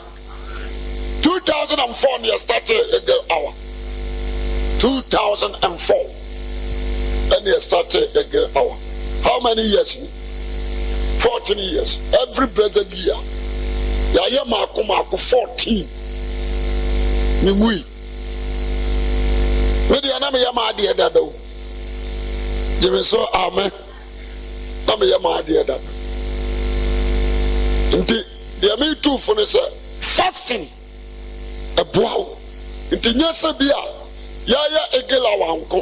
2004 ne yɛstarte ɛgɛ hour 2004 ɛne yɛstarte ɛgɛ hour how many years 14 years every blessed year yɛayɛ maako 14 ne wui medeɛ na meyɛ ma adeɛ dada o gyeme so amen na meyɛ ma adeɛ dada nti deɛ metuufo no sɛ fasting ɛboa wo nti nyɛ sɛ bi a yɛayɛ egela wanko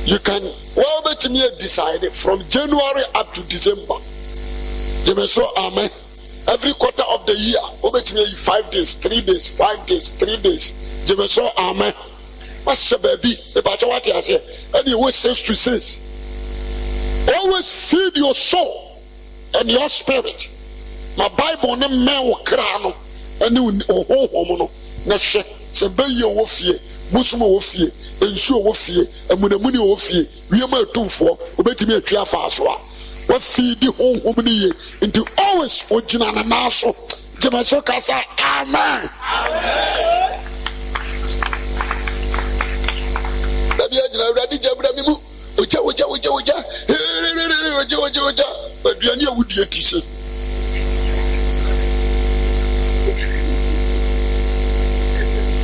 you can wobɛtumi decide from January up to December gyeme so amen every quarter of the year obetumi 5 days 3 days 5 days 3 days gyeme so amen what's baby about what you say and you always 6 to 6 always feed your soul and your spirit my Bible ne men wo kra no and you honhom no na hwe se beye wo fie busuma wo fie ensu wo fie amunamuni wo fie wiema atumfo obetumi atwa afa so a wa feed the honhom ni ye into always ogina na naso gyeme so kasa amen Baby agina uradi jabra mimu oja aduane awudi atise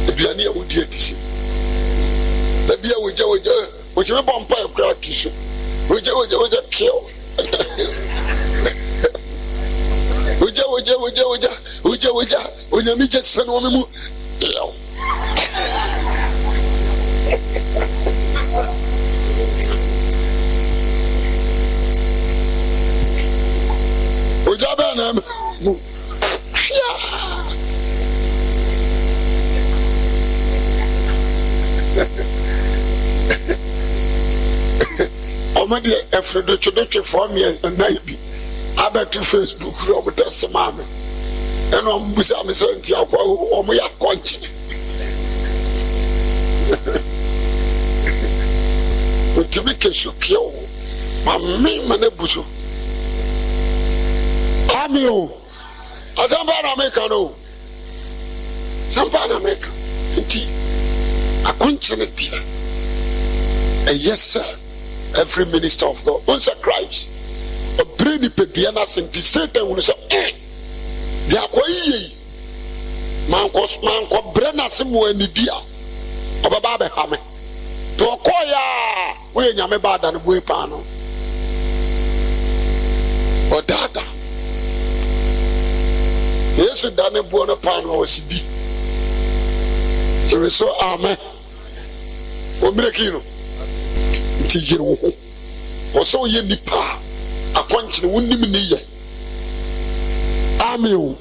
aduane awudi atise baby oja me bompa ekura kiso oja kill oja onyami je sanu mimu oja bana mu Omadi Efredo for me and maybe I bet to Facebook Robert Samame and on Busam Santia or we are conching. But to make a shock, my me, Manebuso. Amio, as I'm Americano, some America, a continuity. Yes, sir. Every minister of God, once a Christ, a brainy pediana sent to Satan will say, they are quite man, Brenna Simu and the dear of a Baba Hame. To acquire, we are bad and we pano. Or Dada. Yes, you done a Bonapano or CD. So we saw Amen. Obrekino. Tijiro. Also, ye nipa. A quantity wouldn't even need. Amen.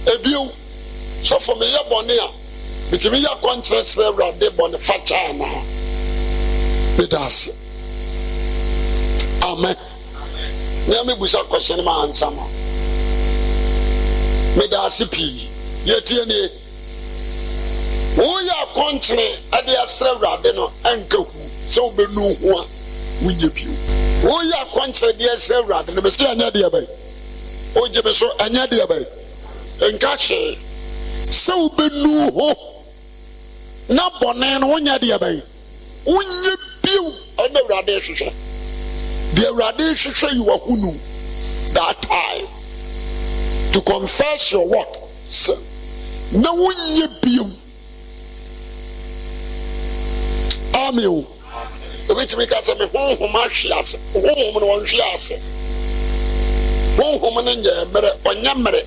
Ebio. So for me, a bonia. Because me a contract slave, they born a fat child now. Bedasi. Amen. Let me wish a question my answer. Medasi P. Yet, we are country at the Astra, they know, uncle, so be no one we give you. We are country, the Astra, and the Messiah Nadia Bay. Oh, Jebeso, Anadia Bay. And catch it. So be no hope. Not Bonan, one Nadia Bay. When you build and the radiation. The radiation say you are who knew that time to confess your what? Sir. Now when you build. Amen. Which make us a home marshals, home on Shias. Home in the Yamere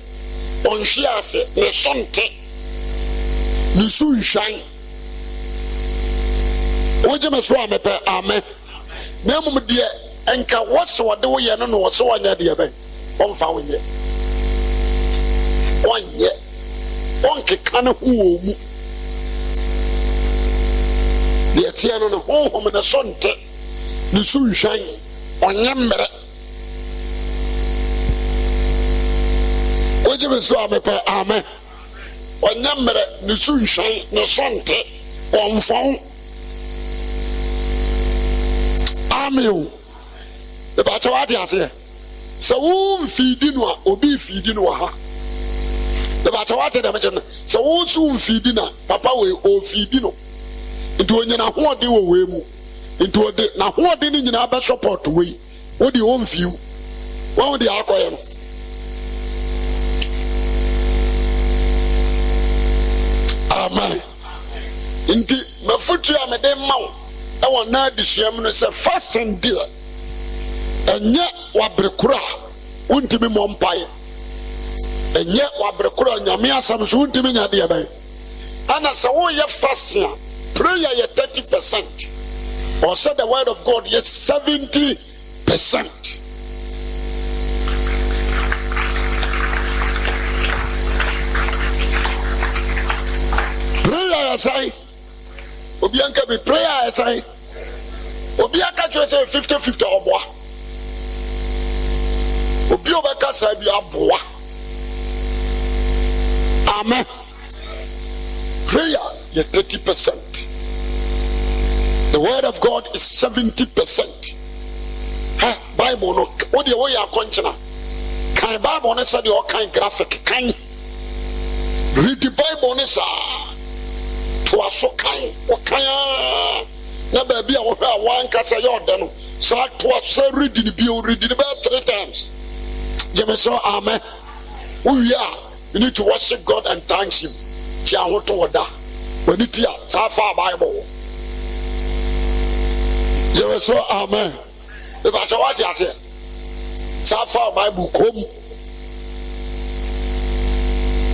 on Shias, the Sonte, the sunshine. What you must swam per amen. Memo dear, and can what's what the way I don't know what's so on your dear bay. One found yet. 1 year. One can who. The Etiano no home in the Sonte, the sunshine on Yamere. What you saw me per amen. On Yamere, the sunshine, the Sonte, on phone. Amen. The Batawati here. So, who feeding or be feeding or her? The Batawati dimension. So, who soon feeding Papa will all feeding. Into when you know what they were way into a day. Now, what didn't you know about support way? What do you own view? What would the acquire? Amen. Indeed, my foot you am a damn mouth. I want not this year, and say fast and dear. And yet, what brekura won't be mompire. And yet, what brekura and Yamia some soon to me, dear bay. And as a way of fasting. Prayer yet 30%. Or said the word of God yet 70%. Prayer as I Obianka be prayer as I Obiaka to say 50-50 or more. Obiobaka say be a boa. Amen. Prayer yet 30%. The word of God is 70%. Bible no what the way you are conscious. Can Bible no say the all kind graphic can read the Bible no say to a so kind what kind na baby one can say your dano so to a say read the Bible read the Bible 3 times. Jame so amen. We are you need to worship God and thank him. Chia ho to oda when it here so far Bible. You so amen. If I watch it, so far Bible come.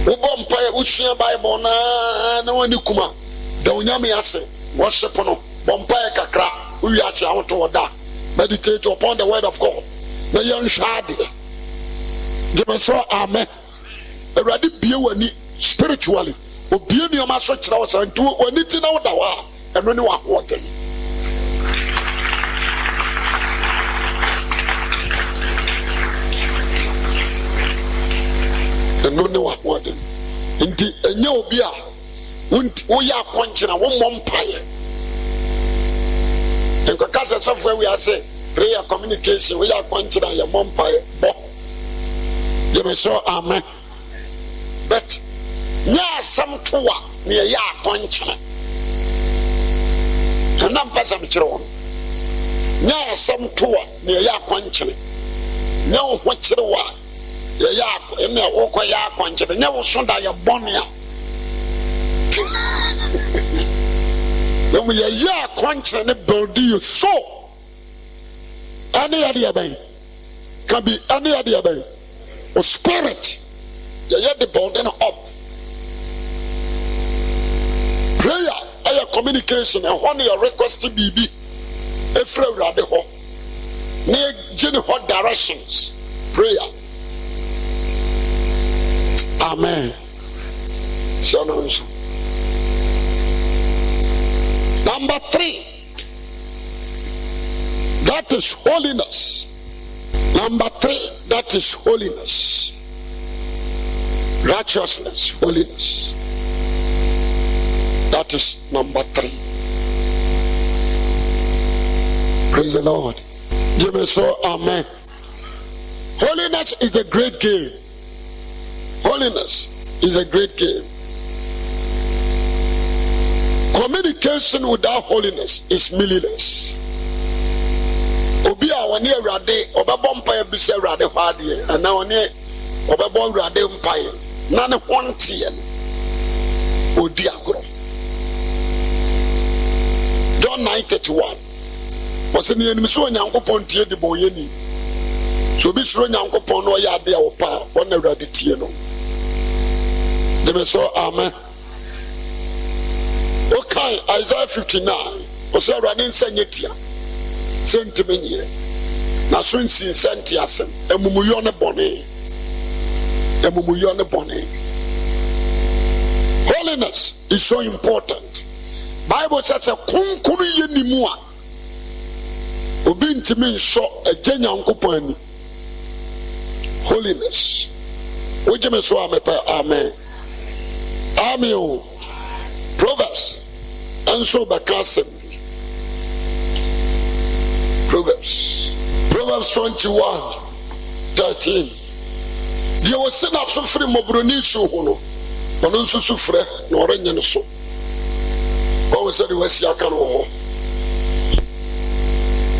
Ubompire, Ushia Bible na no one kuma. The unyami ase worship no. Bompire kakra. We are to oda. Meditate upon the word of God. Na young shadi. You so amen. Already be wani spiritually. Obi ni o ma so kira o san tu oni ti na oda wa. Eno ni wa ho oden. ɛno ne wahoɔden nti ɛnyɛ obi a woyɛ akɔnkyena wommɔ mpaeɛ nkɔka sɛ sɔfoɔ awi ase prayer communication woyɛ akɔnkyena yɛmmɔ mpaeɛ bɔ yɛmɛ sɛ amen but nyɛ asɛm to a ne yɛyɛ akɔnkyena ɛna mpa sɛ mekyerɛ wɔn nyɛ asɛm to a ne yɛyɛ akɔnkyena nyɛ wo ho kyerɛ wɔ a yɛyɛ ɛne wokɔyɛ akɔnkyena nyɛ wo so da yɛbɔne a na mu yɛyɛ akɔnkyena ne buildi you so ɛne yɛde yɛbɛn ka bi ɛne yɛde yɛbɛn o spirit yɛyɛ de building up prayer ɛyɛ communication ɛhɔ ne yɛ request biribi ɛfiri Awurade hɔ ne yɛgye ne hɔ directions prayer amen hyɛ no nso. Number 3, that is holiness. Number 3, that is holiness. Righteousness, holiness. That is number 3. Praise the Lord. Give me so, amen. Holiness is a great game. Holiness is a great game. Communication without holiness is meaningless. Obi a woni Awurade obebɔ mpae bi sɛ Awurade hɔ adeɛ ana woni obebɔ Awurade mpae na ne honteɛ no odi agorɔ. John 9:31 wɔsɛ ne anim so Onyankopɔn tie de bɔ yɛni so bi suro Onyankopɔn no ɔyɛ ade a wɔpa a ɔna Awurade tie no de me so amen. Okay, Isaiah 59. Ose Awurade nsa nye tia. Sentime nyire. Na so nsi senti asem. Emumuyo ne bone. Emumuyo ne bone. Holiness is so important. Bible says kunkunu ye nimu a obi ntimi nso agye Nyankopɔn ani. Holiness. Oje me so amepa amen. Amen. Proverbs and so Bakasem. Proverbs 21:13. There was sent up so free Mobroni so hono, but also so free, no rain so. Always said it was Yakano.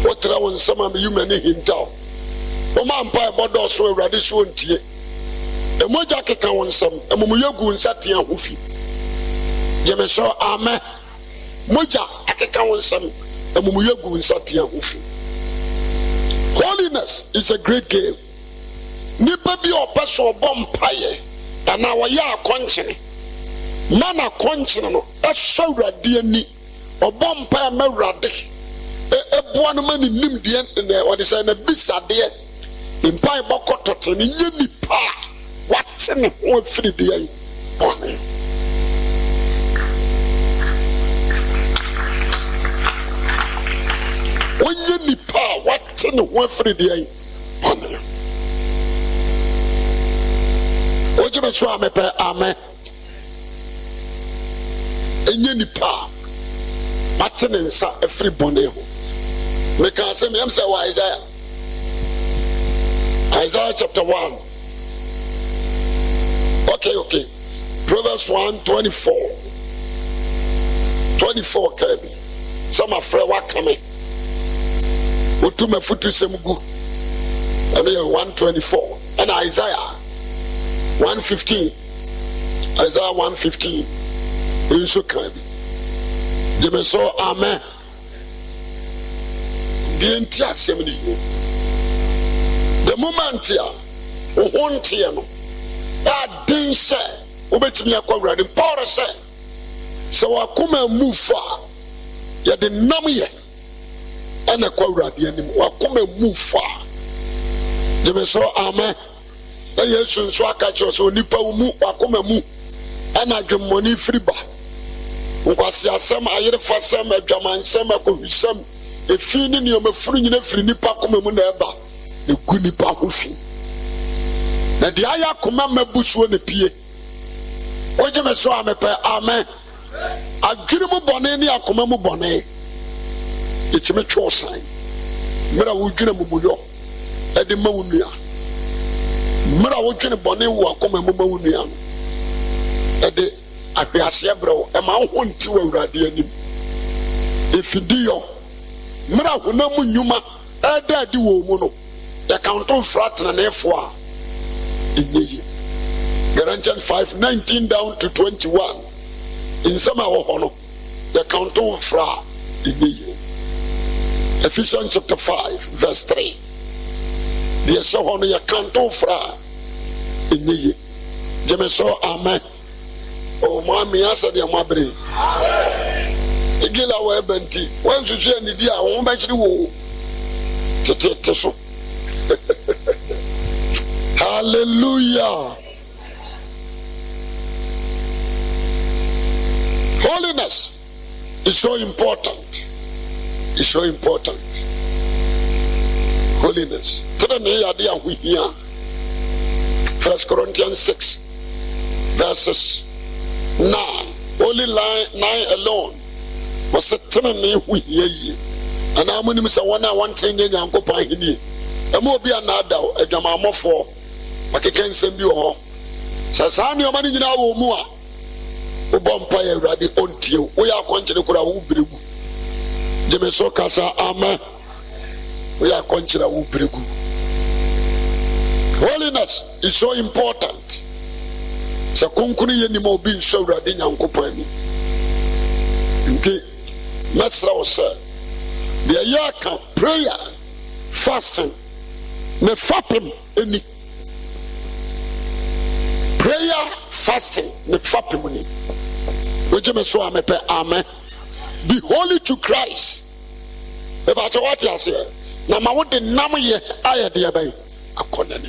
What I want some of you many hint out. O man pie bodos so radish won't ye. A mojaka can want some, a Mumuyagu and Satia Hufi. Yeme so amen. Moja akeka wonsam amumuyagu nsatia hufi. Holiness is a great game. Nipa bi opeso bom paye ana waya akonchene. Mana konchene no eso Awurade ani. Obom paye ma Awurade. Eboa no mani nimde ne wode say na bisade. Mpai bokotote ne nyeni pa. Wate ne ho afiri de yi. Bone. Onye nipa wate ne ho afiri de yi. Bone. Oje me so amepe amen. Enye nipa wate ne nsa afiri bone ho. Me can say me am say Isaiah chapter 1. Okay. Proverbs 1:24. 24 Kebi. Some afraid what coming. Utu me futu semgu. And 1:24. And Isaiah 1:15. Isaiah 1:15. You so Kebi. You may so amen. The moment here, won't you know? That didn't say, Obetimi Akwa the power say, so I come and move far. Ya the Namie and Akwa the enemy, I come and move far. The Meso Amen. The Yesu Swaka so Nipa Umu, I come and move, and I get money free back. Ukwasi some I hear for some a German some a some. If you need your free nipa come mu na eba the good nipa ho fi na de aya koma mabusuo ne pie oje me so amepe amen adwene mu bone ne akoma mu bone etime twa san mera wo dwene mu muyo e de ma wunua mera wo dwene bone wo akoma mu ma wunua e de apiase bro e ma ho nti wo awurade anim efidio mera ho na mu nyuma e da di wo mu no ya kanton frat na nefo a inye Galatians 5:19 down to 21 in some hono ya kanton fra inye Ephesians chapter 5 verse 3 the so hono ya kanton fra inye jeme so amen o mami asa de amabre igila wa ebenti wan susu ani dia won ba kiri wo tete so hallelujah. Holiness is so important. It's so important. Holiness. 1 Corinthians 6 verses 9. Only 9 alone was a tenany who hear ye. And I'm going to say one thing in Uncle Pahini. A more be another, a Jamamo for. But I can't send you home. Sasani, your money now, more. Ubompire ready unto you. We are continuing to go. Jimmy Sokasa, amen. We are continuing to go. Holiness is so important. So, concrete any more being so ready and company. That's what I said. The yaka prayer, fasting, me fapim any prayer, fasting, me fapim any. Amen. Be holy to Christ. About what you say. Now, my what the name ye I dear by a corner.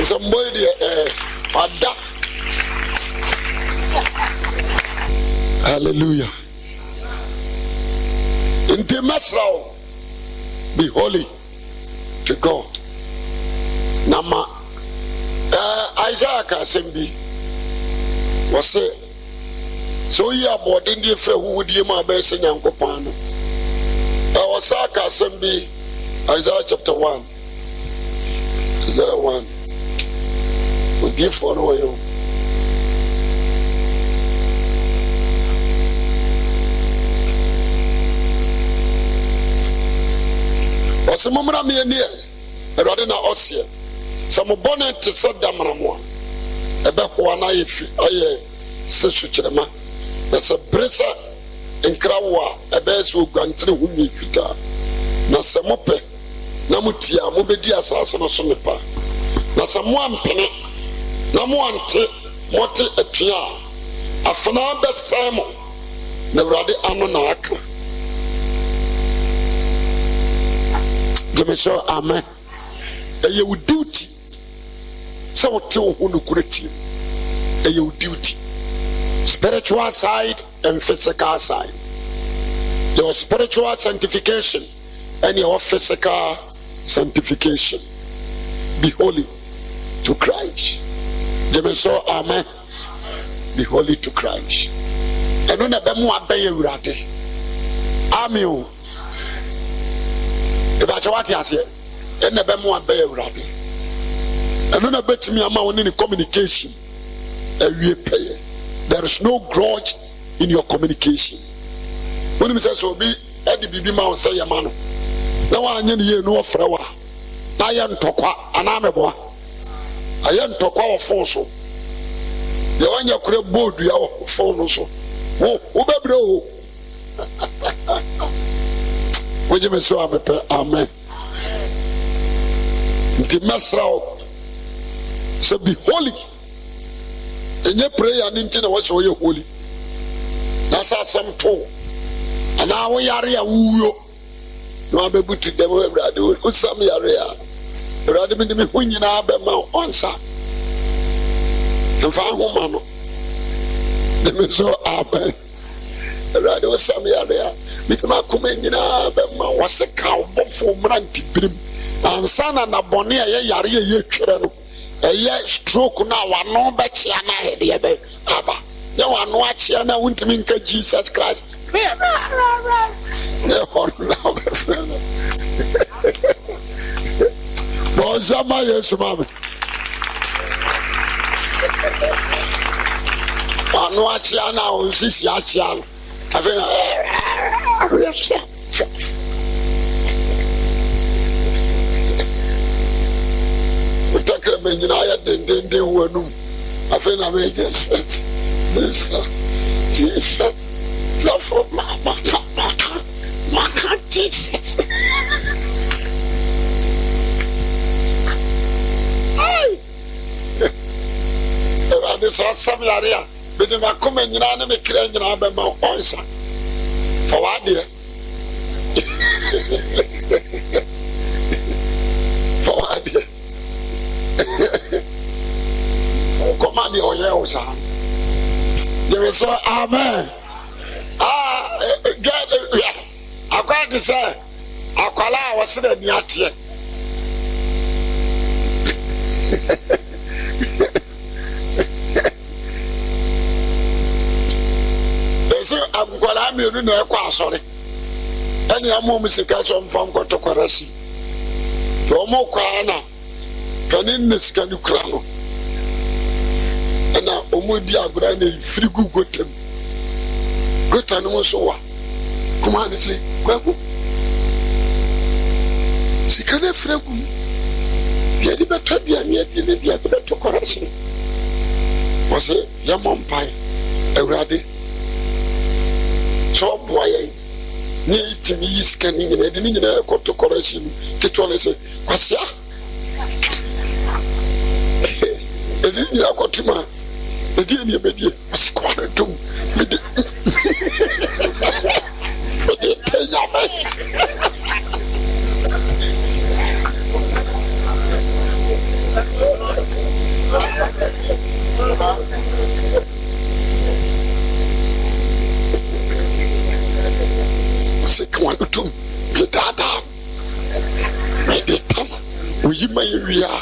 Somebody, hallelujah. In the Masrao, be holy to God. Nama Isaiah Kasembi was say so ye about in the friend who would ye my best in Yankopano. I was Kasembi Isaiah chapter 1. Isaiah 1. We give for you. What's the moment I'm near? Rather than Ossia. Some bonnet to set them on one. A back one I Sessuchema. There's a brisa in Krawa, a bears who gone through whom you put. Nasamope, Namutia, Mubedia Sasanosonepa. Nasamuan penny. Namuante, Mote Etia, a Fanaba Simon, Nevradi Anonaka. Give me so, amen. You would duty. So tell who no creative. You duty. Spiritual side and physical side. Your spiritual sanctification and your physical sanctification. Be holy to Christ. Give me so, amen. Be holy to Christ. And when I be more obey ready. Amen. If I what you say, and never more obey ready. And when I bet me amount in communication, there is no grudge in your communication. When you say so, be at the baby mount say a man. Now I need no flower. I am tokwa and I'm a boy. I am tokwa of phone so. The one you could board your phone so. Oh, bro. Would you so amen? The master so be holy. And your prayer and intent was so holy. That's how some told. And now we are here. No, I'm able to them. Who some area? Rather than me when you know about my answer. And found woman. Let me so amen. Rather was some area. Midima Kumenina, was a cow, for Branti Brim, and son and a bonnet, a yari, a year stroke now, one no batch, and I had the other. Abba, no one watch, and I wouldn't mean Jesus Christ. Never love a friend. Was a my yes, mamma. One watch, and I will see Yachian. I feel take a minute. I didn't do one. I feel I made this. Jesus. Love for my Jesus. This was some area. But if I come in, you know, make it in our mouth also. For what, dear? For what, dear? Come on, your yells on. There is so, amen. Get it. I got to say, I call out was sitting yet. I'm going to sorry. Any moment, catch on from Kotokorasi. Romo Kwana, Caninus Canucrano. And now, Omudia Grande, free good them. Good animals, so what? Come on, say, well, she can't have friend. Yet, the better be a yet in the better correction. Was it Yamon Pie, a ready? So, boy, need to be scanning and editing a court correction. Kitwale say, Quasia. The Dinia Cotima, the Dinia Media was quite too. Come on, to be dada. Maybe come. We may are.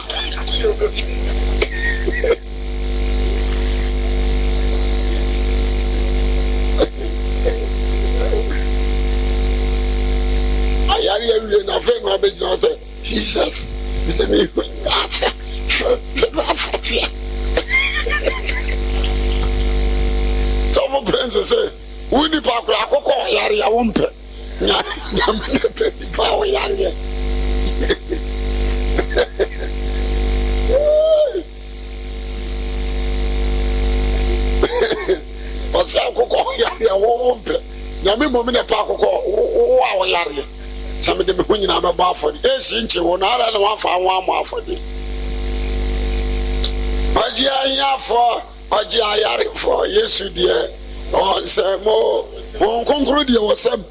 I am nothing. I beg nothing. Jesus, the name some friends say, we need to go to Yari. I won't pay. Power Yari. What's up? Yari, I won't pay. Yami Momina Paco, wow, Yari. Some of them when you have a bar for the 8 inch, will not have one for 1 more for the Ajia for Ajia Yari for yes, dear. Oh, say more. Won't conclude your some.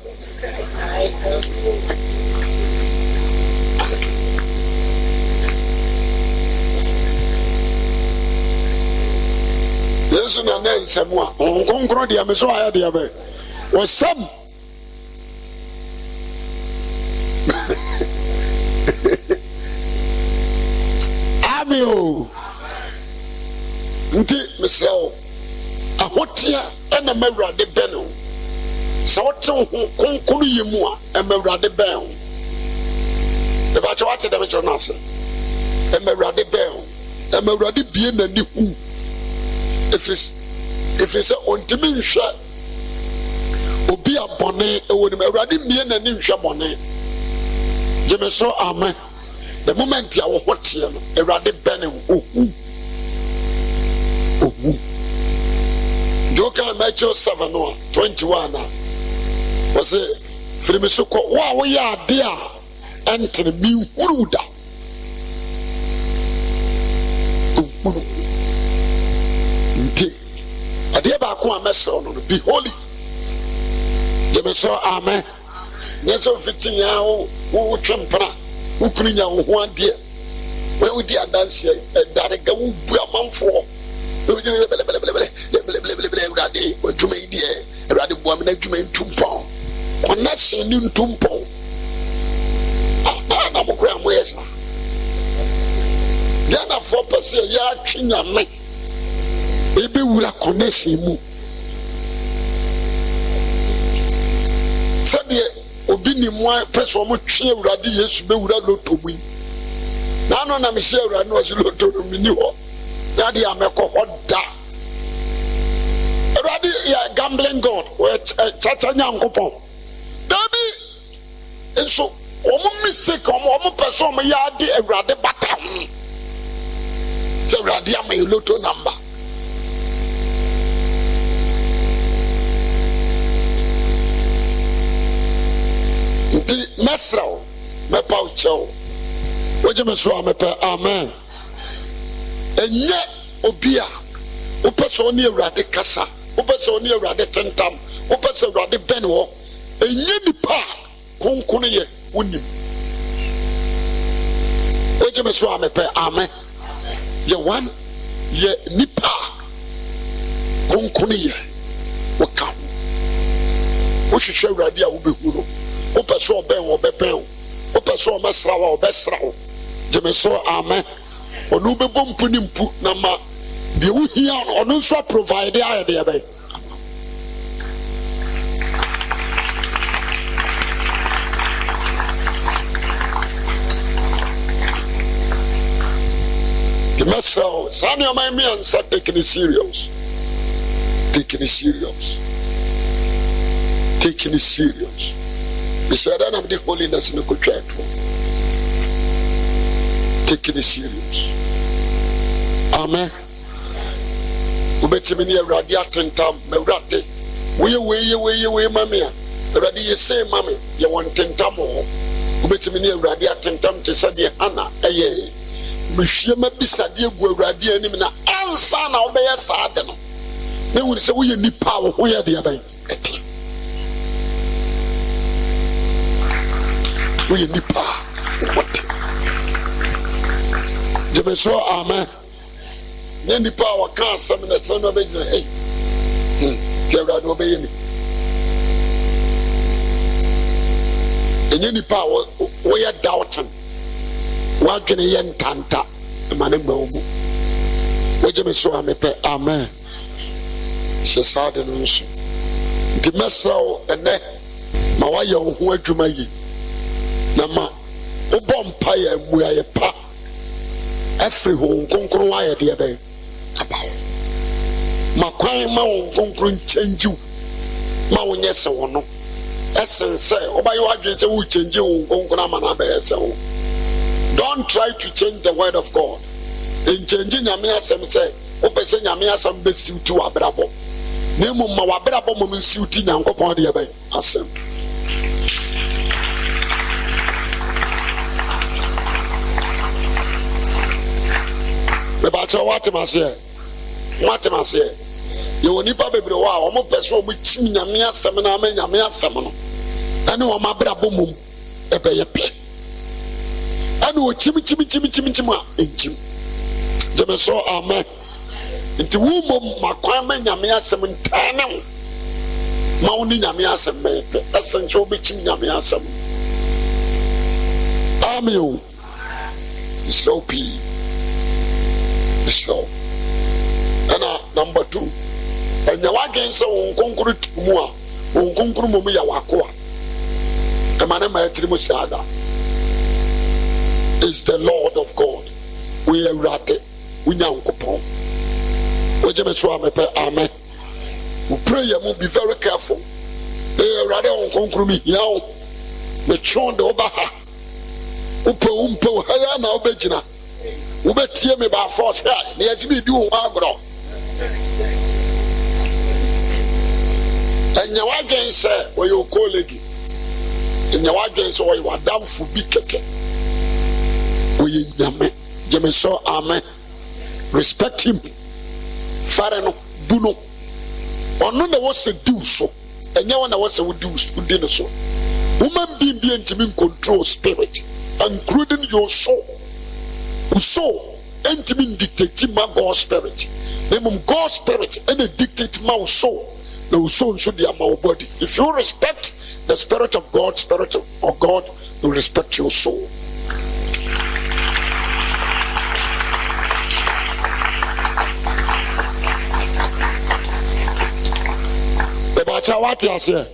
Yes, and then someone. Won't conclude your Messiah, dear. Was some. Amio. Nti mesrao ahotia na mawura de beno so wote konkunu yemu a mawura de ben e ba che wate dem chonase e mawura de ben e mawura de bie na ni hu efris ontimi nhwa obi abone e woni mawura de bie na ni nhwa bone je so amen. The moment you are watching, a rather banning. Joker Metro 7:21 was a Frimisoko. Wow, we are there. Enter me, Uruda. A dear Bakua Messon, be holy. You so amen. Yes, of 15 years, who tremper. Who couldn't have one dear? Where would the dance here? That a go be a month for. What you mean, dear? A rather woman, you mean 2 pounds. connection ni ntumpo na mo kra mo yes na yana for person ya twinya me ebe wura connection mu sabe obi ni mo person mo twe awurade Yesu be wura loto mu na no na me se awurade no se loto no mi ni ho na dia amekọ hoda awurade ya gambling god we chacha nyankopon dabi enso omo mistake omo person mo ya de awurade bata se awurade am loto number di mesraw me paucho woje me so amepe amen enye obia opeso ni awurade kasa opeso ni awurade tentam opeso awurade benwo enye nipa konkone ye wonim woje me so amepe amen ye one ye nipa konkone ye woka wo hwehwe awurade a wo behuru wo peso oben wo beben wo peso mesra wo besra wo je me so amen onu be bompu ni mpu na ma de wo hia onu so provide aye de be the mesra sani o me and start taking it serious taking it serious we said that I'm the holiness in the contract taking it serious amen ubetimi ni awurade atentam mewurade we mamia awurade ye say mami ye won tentam ho ubetimi ni awurade atentam te sade ana eye mehwie mabisade egu awurade anim na ansa na obeye saade no na wuri se wo ye nipa wo ho ye de aban eti wo ye nipa what je so amen ne nipa wa ka asem na tro no be gina eh ti awurade obeye ni enye nipa wo ye doubting wa dwene ye ntanta mane gbawo woje me so amepe amen se sade no nso di mesrawo ene ma wa ye ho adwuma yi na ma obom pa ya mu aye pa every home konkron wa ye de be abawo makwan ma won konkron change ma won yese wono essence obaye wa dwe se wo change won konkron amana be yese wo. Don't try to change the word of God. In changing Yamia Sam say, Opesa Yamia Sam be suit to Abrabo. Nemo Mawabrabo Mum suiting Uncle Pondia Bay. Assem. About what must say? What must say? You will never be wow, almost person with Yamia Samana, Yamia Samano. I know my brabo mum, a bay. Anu chimi enchim je so amen nti wo mom makwan ma nyame asem ntane ma woni nyame asem me esenche obechim nyame asem amen so p so ana number 2 enya wagen se won konkuru tumu a won konkuru mom ya wakoa e mane ma etiri shada is the Lord of God. We are ready. We now go. We just amen. We pray you must be very careful. They are ready on concrete now. The chon the obaha. Umpo haya na obejina. Ubetie me ba force here. Ne ajibi du agro. Enya wagen say we your colleague. Enya wagen say we wadam fu bi keke. We Jame so amen. Respect him. Fareno Duno. Or none was a do so. And no one was a would do so. Woman being to control spirit, including your soul. So, intimate dictating my God's spirit. Name God's spirit and a dictate my soul. No soul should be my body. If you respect the Spirit of God will respect your soul. The bacha what you say?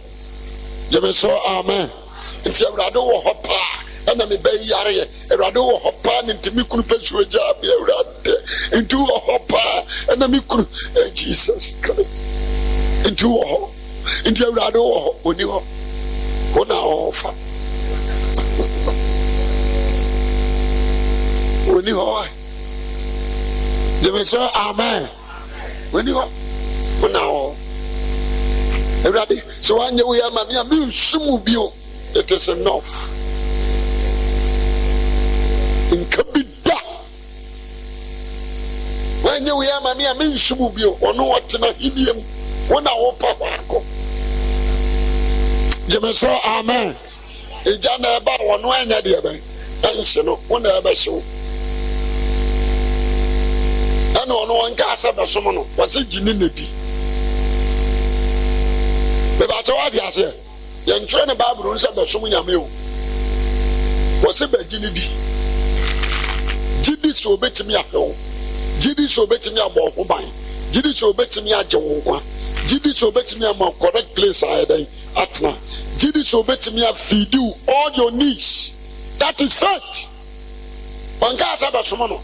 You may say amen. Until I do hopa and I'm a bay yare, and I do hopa into me could put you a job into a hopa and I'm Jesus Christ into a hop. Into a rado when you on our offer. When you are, you may say amen. When you are on our ready. So I know we are mammy, I'm sumubio. It is enough. In Kabida. When you are mammy, I'm sumubio or no what in a idiom. When I open Paco. You may say amen. A jana about one wine at the other. And you know, one ever show. I know no one gas up a summon. Was it Ginity? The Bachawadia here. Young train about rules of the Sumuya Mill. Was it Ginity? Giddy so bet me at home. Giddy so bet me about Hobine. Giddy so bet me at Jawa. Giddy so bet me a more correct place I had Atna. Giddy so bet me a feed you all your needs. That is fact. One gas about Sumano.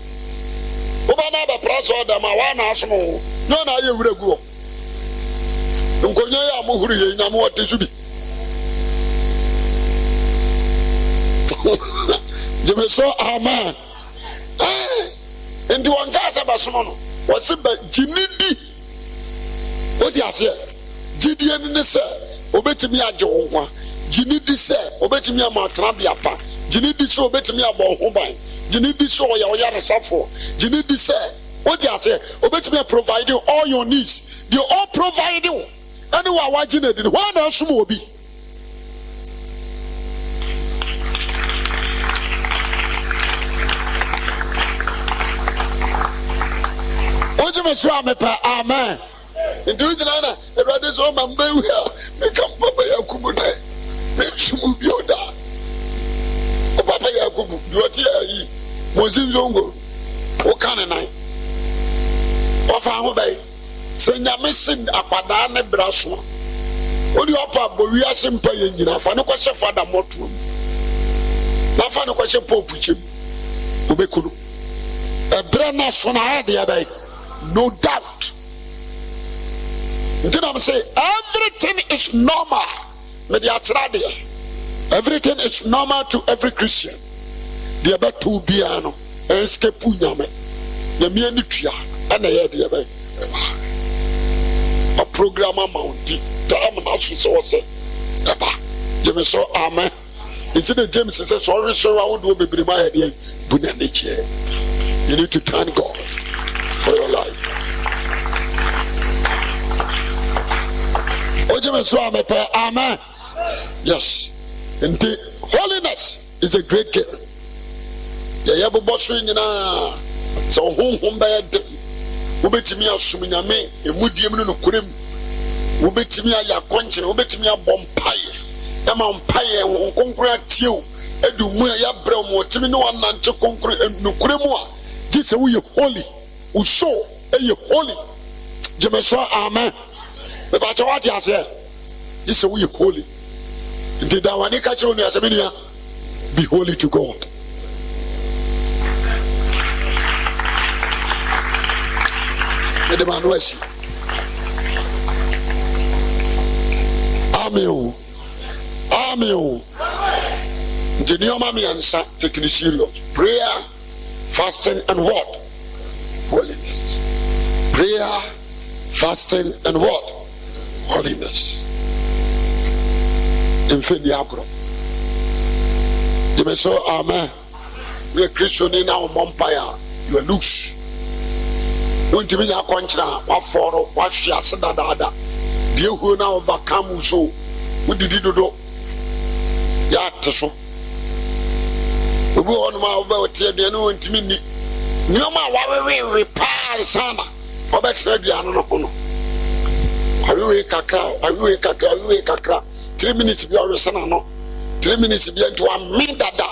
Obana plus or the Mawana Asmo. No, now you will go. Unkonya Muhuri, and what it should be. You may say, amen. And the one gas about Sumano. What's it but Ginidi? What you say? Gideon in the cell, obey me a Joa. Ginidi said, obey me a Matrabiapa. Ginidi so obey me about Hobine. Ginidi so your Yana Safo. Ginidi said, what you say? Obey me a provide you all your needs. You all provide you. Anyone watching it, one else will be. What you may say, amen. In doing the other, the brothers of my baby, they come Papa Yakubuna, make some of your dad. Papa Yakubu, you are here, Moses Zongo, what can I? Of our bay, send a missing a padana brasma. What do you have? But we are simple enough. I know what's your father Motrum. Not I know what's your Pope Jim. Ubekuru. A brand son I had the other, no doubt. You know what I'm saying? Everything is normal. Everything is normal to every Christian. The about two piano, escape punyame, the mianitria, and a programmer mounted. Time and also say, you may so amen. It's in the James says, sorry, so I would be my idea. You need to thank God for your life. Amen. Yes. And the holiness is a great gift. Yeah, but bossing in a so home by a day. Ubetimi asumunyame emudiem no kurem. Ubetimi aya konche, ubetimi abompaye. Ya mampaye konkura tiew. Edu mu ya brɛ mu otimi no anante konkura no kurem a. This we holy. We show holy. Jemeso amen. But what you say? This is we holy. Did that one catch on as a media? Be holy to God. The man was Amen. Amen. The new mommy answer taking it serious. Prayer, fasting, and what? Holiness. Prayer, fasting, and what? Holiness. In Fediabro. You may say, amen. We are Christian in our vampire. You are loose. Don't you mean a contra? What for? What she has said that? You who now become so. What did you do? Yataso. We go on my about the no intimate. No matter we repair sana. Obex ready, I don't know. I will kakra. 3 minutes bi ɔresana no 3 minutes bi nto ame dada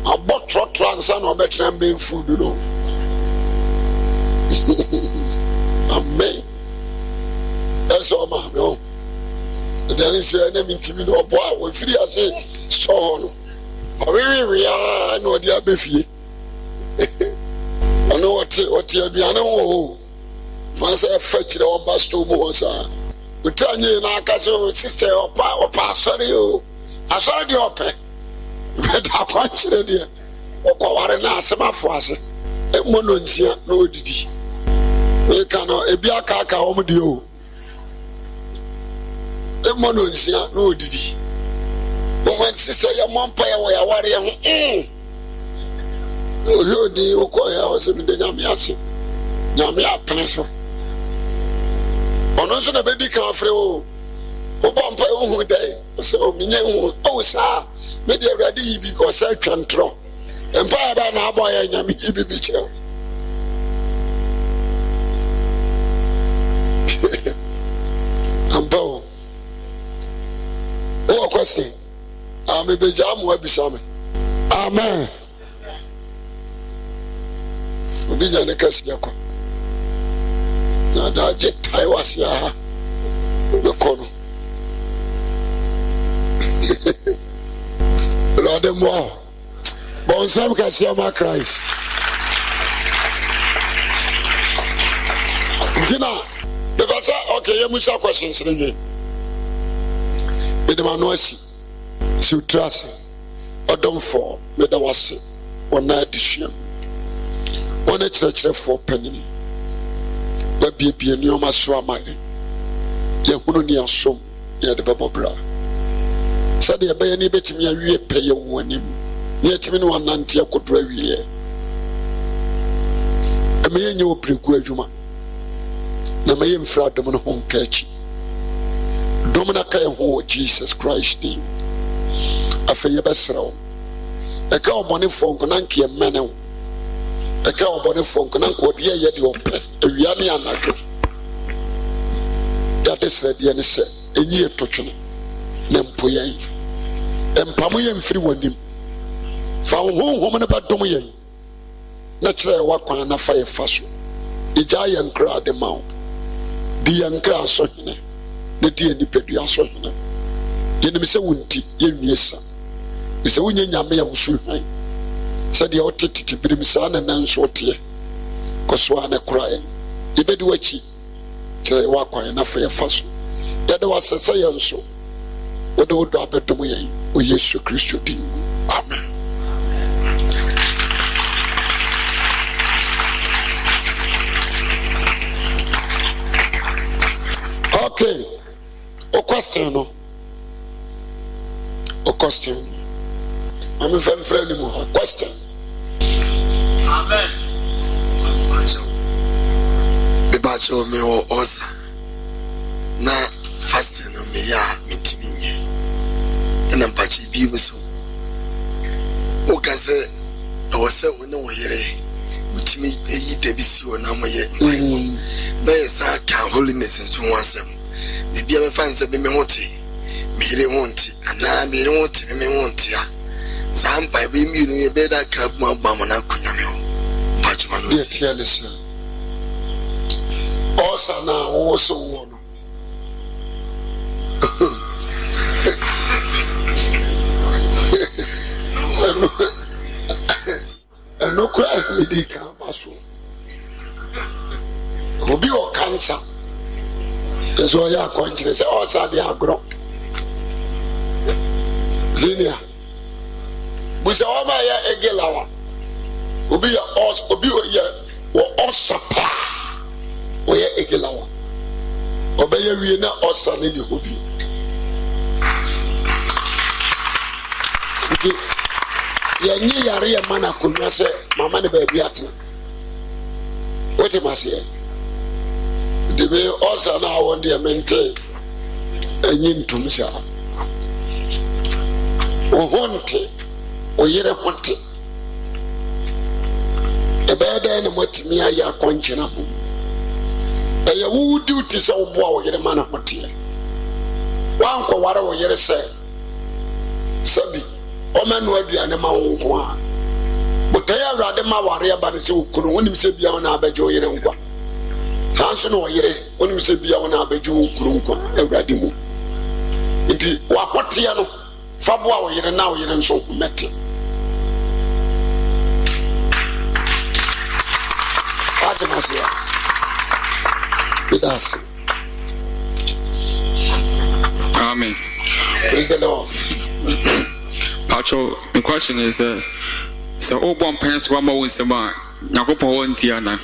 abɔ trɔtrɔ ansa na ɔbɛtena main food no amen ɛsɛ ɔma me ɔ ɛdane sɛ ɛna mentimi no ɔbɔ a wɔfiri ase sɔ hɔ no ɔweweweaa na ɔde abɛfie ɔno ɔte aduane wɔ hɔ fa sɛ ɛfa kyerɛ ɔba store mu hɔ saa ɔtira nye na aka sɛ sister ɔpa asɔre o asɔre deɛ ɔpɛ bɛda akwankyerɛ deɛ ɔkɔware na asɛm afo ase ɛmmɔ no nsia na ɔdidi meka no ebi aka wɔm deɛ o ɛmmɔ no nsia na ɔdidi wɔn sister yɛ mmɔ mpa yɛ wɔ yɛaware yɛ ho ɔhwɛ odi wokɔɛ a ɔsɛ mede nyame ase nyame apene so ɔno nso na bɛdi ka afrɛ o wobɔ mpa yɛ wohu dɛn ɔsɛ ɔmenyɛ hu ɔwo saa mede awurade yi bi ɔsɛ atwa ntorɔ mpa yɛ bɛa na abɔ yɛ nyame yi bi kyerɛ ampa o wowɔ question mebɛgyaa mo abisa me amen obi nya ne kɛseɛ kɔ na daagye tae wase a wobɛkɔ no awurade mmoa bɔnsɛm kɛseɛ ma Christ nti na bɛbɛ sɛ okay yɛmu sa questions no nwe mede ma no asi si wotiri ase ɔdɔmfoɔ meda wase wɔna adesuam wɔne kyerɛkyerɛfoɔ panini wabiebie nneɔma so ama yɛhunu ne asom ne yɛde bɛbɔ bra sɛdeɛ ɛbɛyɛ ne yɛbɛtumi awie pɛyɛ wɔ anim ne yɛtumi ne wanante akodoro awieɛ ɛma yɛnyɛ wɔ berɛgu adwuma na ma yɛmfiri adom no ho nka akyi dom no ka yɛ ho wɔ Jesus Christ dim afei yɛbɛserɛ wo ɛka ɔbɔnefoɔ nko na nka yɛmmɛne wo ɛka ɔbɔnefoɔ nko na nka ɔde yɛyɛ deɛ ɔpɛ awia ne anadwo yɛade srɛdeɛ ne sɛ ɛnyi yɛ totwene na mpo yɛn ɛmpamo yɛn mfiri w'anim fa wo honhom no bɛdom yɛn na kyerɛ yɛwɔ kwan na fa yɛfa so ɛgyaa yɛn nkra de ma wo di yɛn nkra asɔhene na di yɛn nipadua asɔhene yɛnim sɛ wo nti yɛnwie sa sɛ wonyɛ nyame a woso hwan sɛdeɛ wote titibirim saa na nanso woteɛ kɔsoa ne koraeɛ yɛbɛdi w'akyi kyerɛ yɛwɔ akwan na fa yɛfa so yɛde wasɛ sɛ yɛn nso wode wo dɔ abɛdom yɛn wɔ Yesu Kristo din amen. Okay, o question no I'm a friend anymore. Question. Amen. Bebacho me o osa. Na fasting no me ya mitiminye. Na mpachi bi wuso. O kase o se wona wo yere. Mutimi eyi debisi o na moye. Na yesa kan holiness nso ho asem. Bibia me fan se be me hote. Mere wonti ana mere wonti me wonti a. Sampai be mi no ye beda ka bu agba na kunyame o pachuma no si ye listen osa na wo so wo no eno kwa medika baso obi o cancer eso ya akwankyere se osa de agro zinia busa wama ya egelawa obi ya wo osapa wo ya egelawa obeye wie na osa ne ni hobi nti ya nyi yare ya mana kunwa se mama ne ba bi atena wote mase de be osa na awon de mente enyi ntum sha o honte o yere honte ebeda na motimi ayi akonkyena bo eye wo duty se wo boa wo yere mana honte wan ko ware wo yere se sabi o manu aduane ma wo nko a botai awrade ma ware aba ne se okunu wonim se bia wo na abeje wo yere nkwa hanso no wo yere wonim se bia wo na abeje wo okunu nkwa awrade mu nti wakote ya no fabo a wo yere na wo yere nso mete Ademasia. Amen. Praise the Lord. Pacho, the question is, so all one parents one more with Sama, Nakopo and Tiana.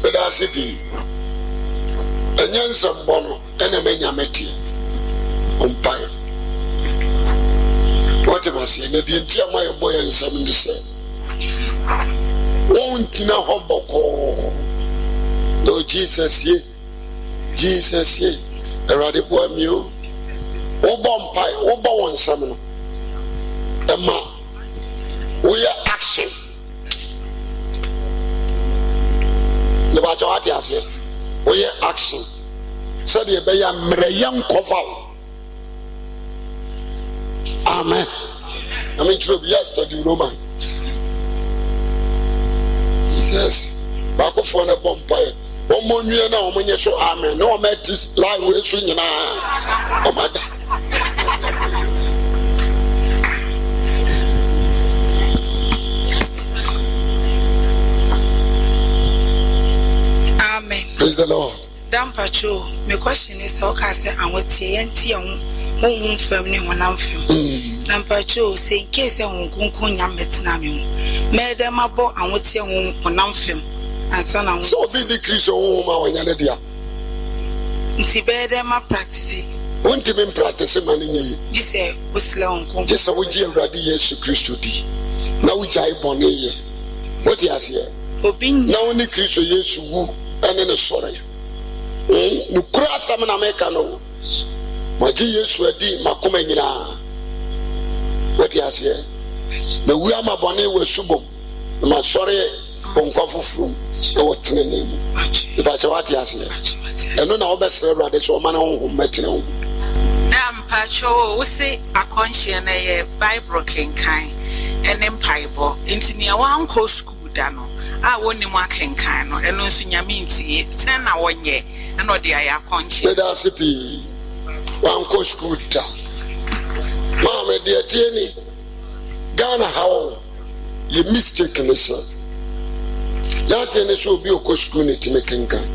Bedasipi. And Yansam Bono, and a Benyameti. Umpire. What am I saying? The entire my boy and 77. Won't in a hobble. No, Jesus, ye, Jesus, ye, a radical meal. O bomb pie, o bow on some. Emma, we are action. The Bajatias here, we are action. Said the Baya Mrayam Koval. Amen. I mean, true, yesterday, Roman. Jesus, back of one a bumpire. One more year now, when you show amen. No, I met this live with swinging. Oh, my God. Amen. Praise the Lord. Dan Pacho, my question is how can I say and what TNT on family when I'm film. Dan Pacho, say in case I won't go on your metnami. Madam Abo and what's your on I'm film. And son, I'm so be decrease your home when you're there. Tibeda my practice. Won't even practice money. You say, what's long? Just a would you ready yes to Christo D. Now we jai bonnet. What he has here? For being now only Christo yes to woo and then a sorry. No cross some Americano. My dear yes to a D. Macomena. What he has here? The Wiama bonnet was subo. My sorry. From what's the name? The Bachawatias here. And no best read this woman who met you. Nam Pacho, we say a conscience a Bible king kind and empire into near one co school dano. I won't him working kind and no senior means it. Send our 1 year and not the aya conscience. Let us be one co school down. Mamma, dear Tierney, Ghana, how you mistaken, sir. That will be a co-schoolity making kind.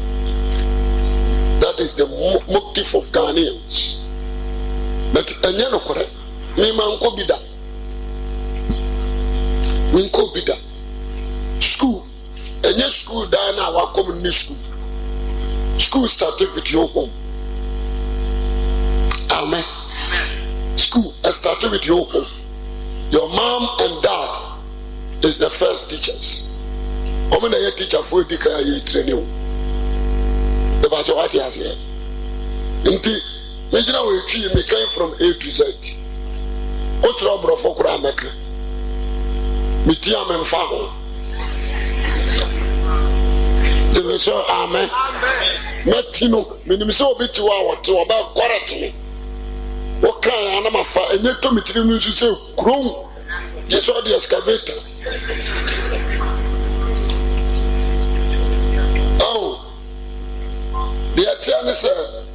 That is the motive of Ghanaians. But and you know correct. Me man ko bida. Me ko bida. School. And your school down now our community school. School started with your home. Amen. School started with your home. Your mom and dad is the first teachers. I'm going to teach a full decay training. The Bachawati has here. Indeed, imagine how we came from A to Z. What trouble for Kuramaka? Mitiam and Faho. They will say, Amen. Metino, Miniso bit to our to about quarantine. What kind of Anamafa and yet to meet him to say, Krum, just saw the excavator. Oh, the attorney said,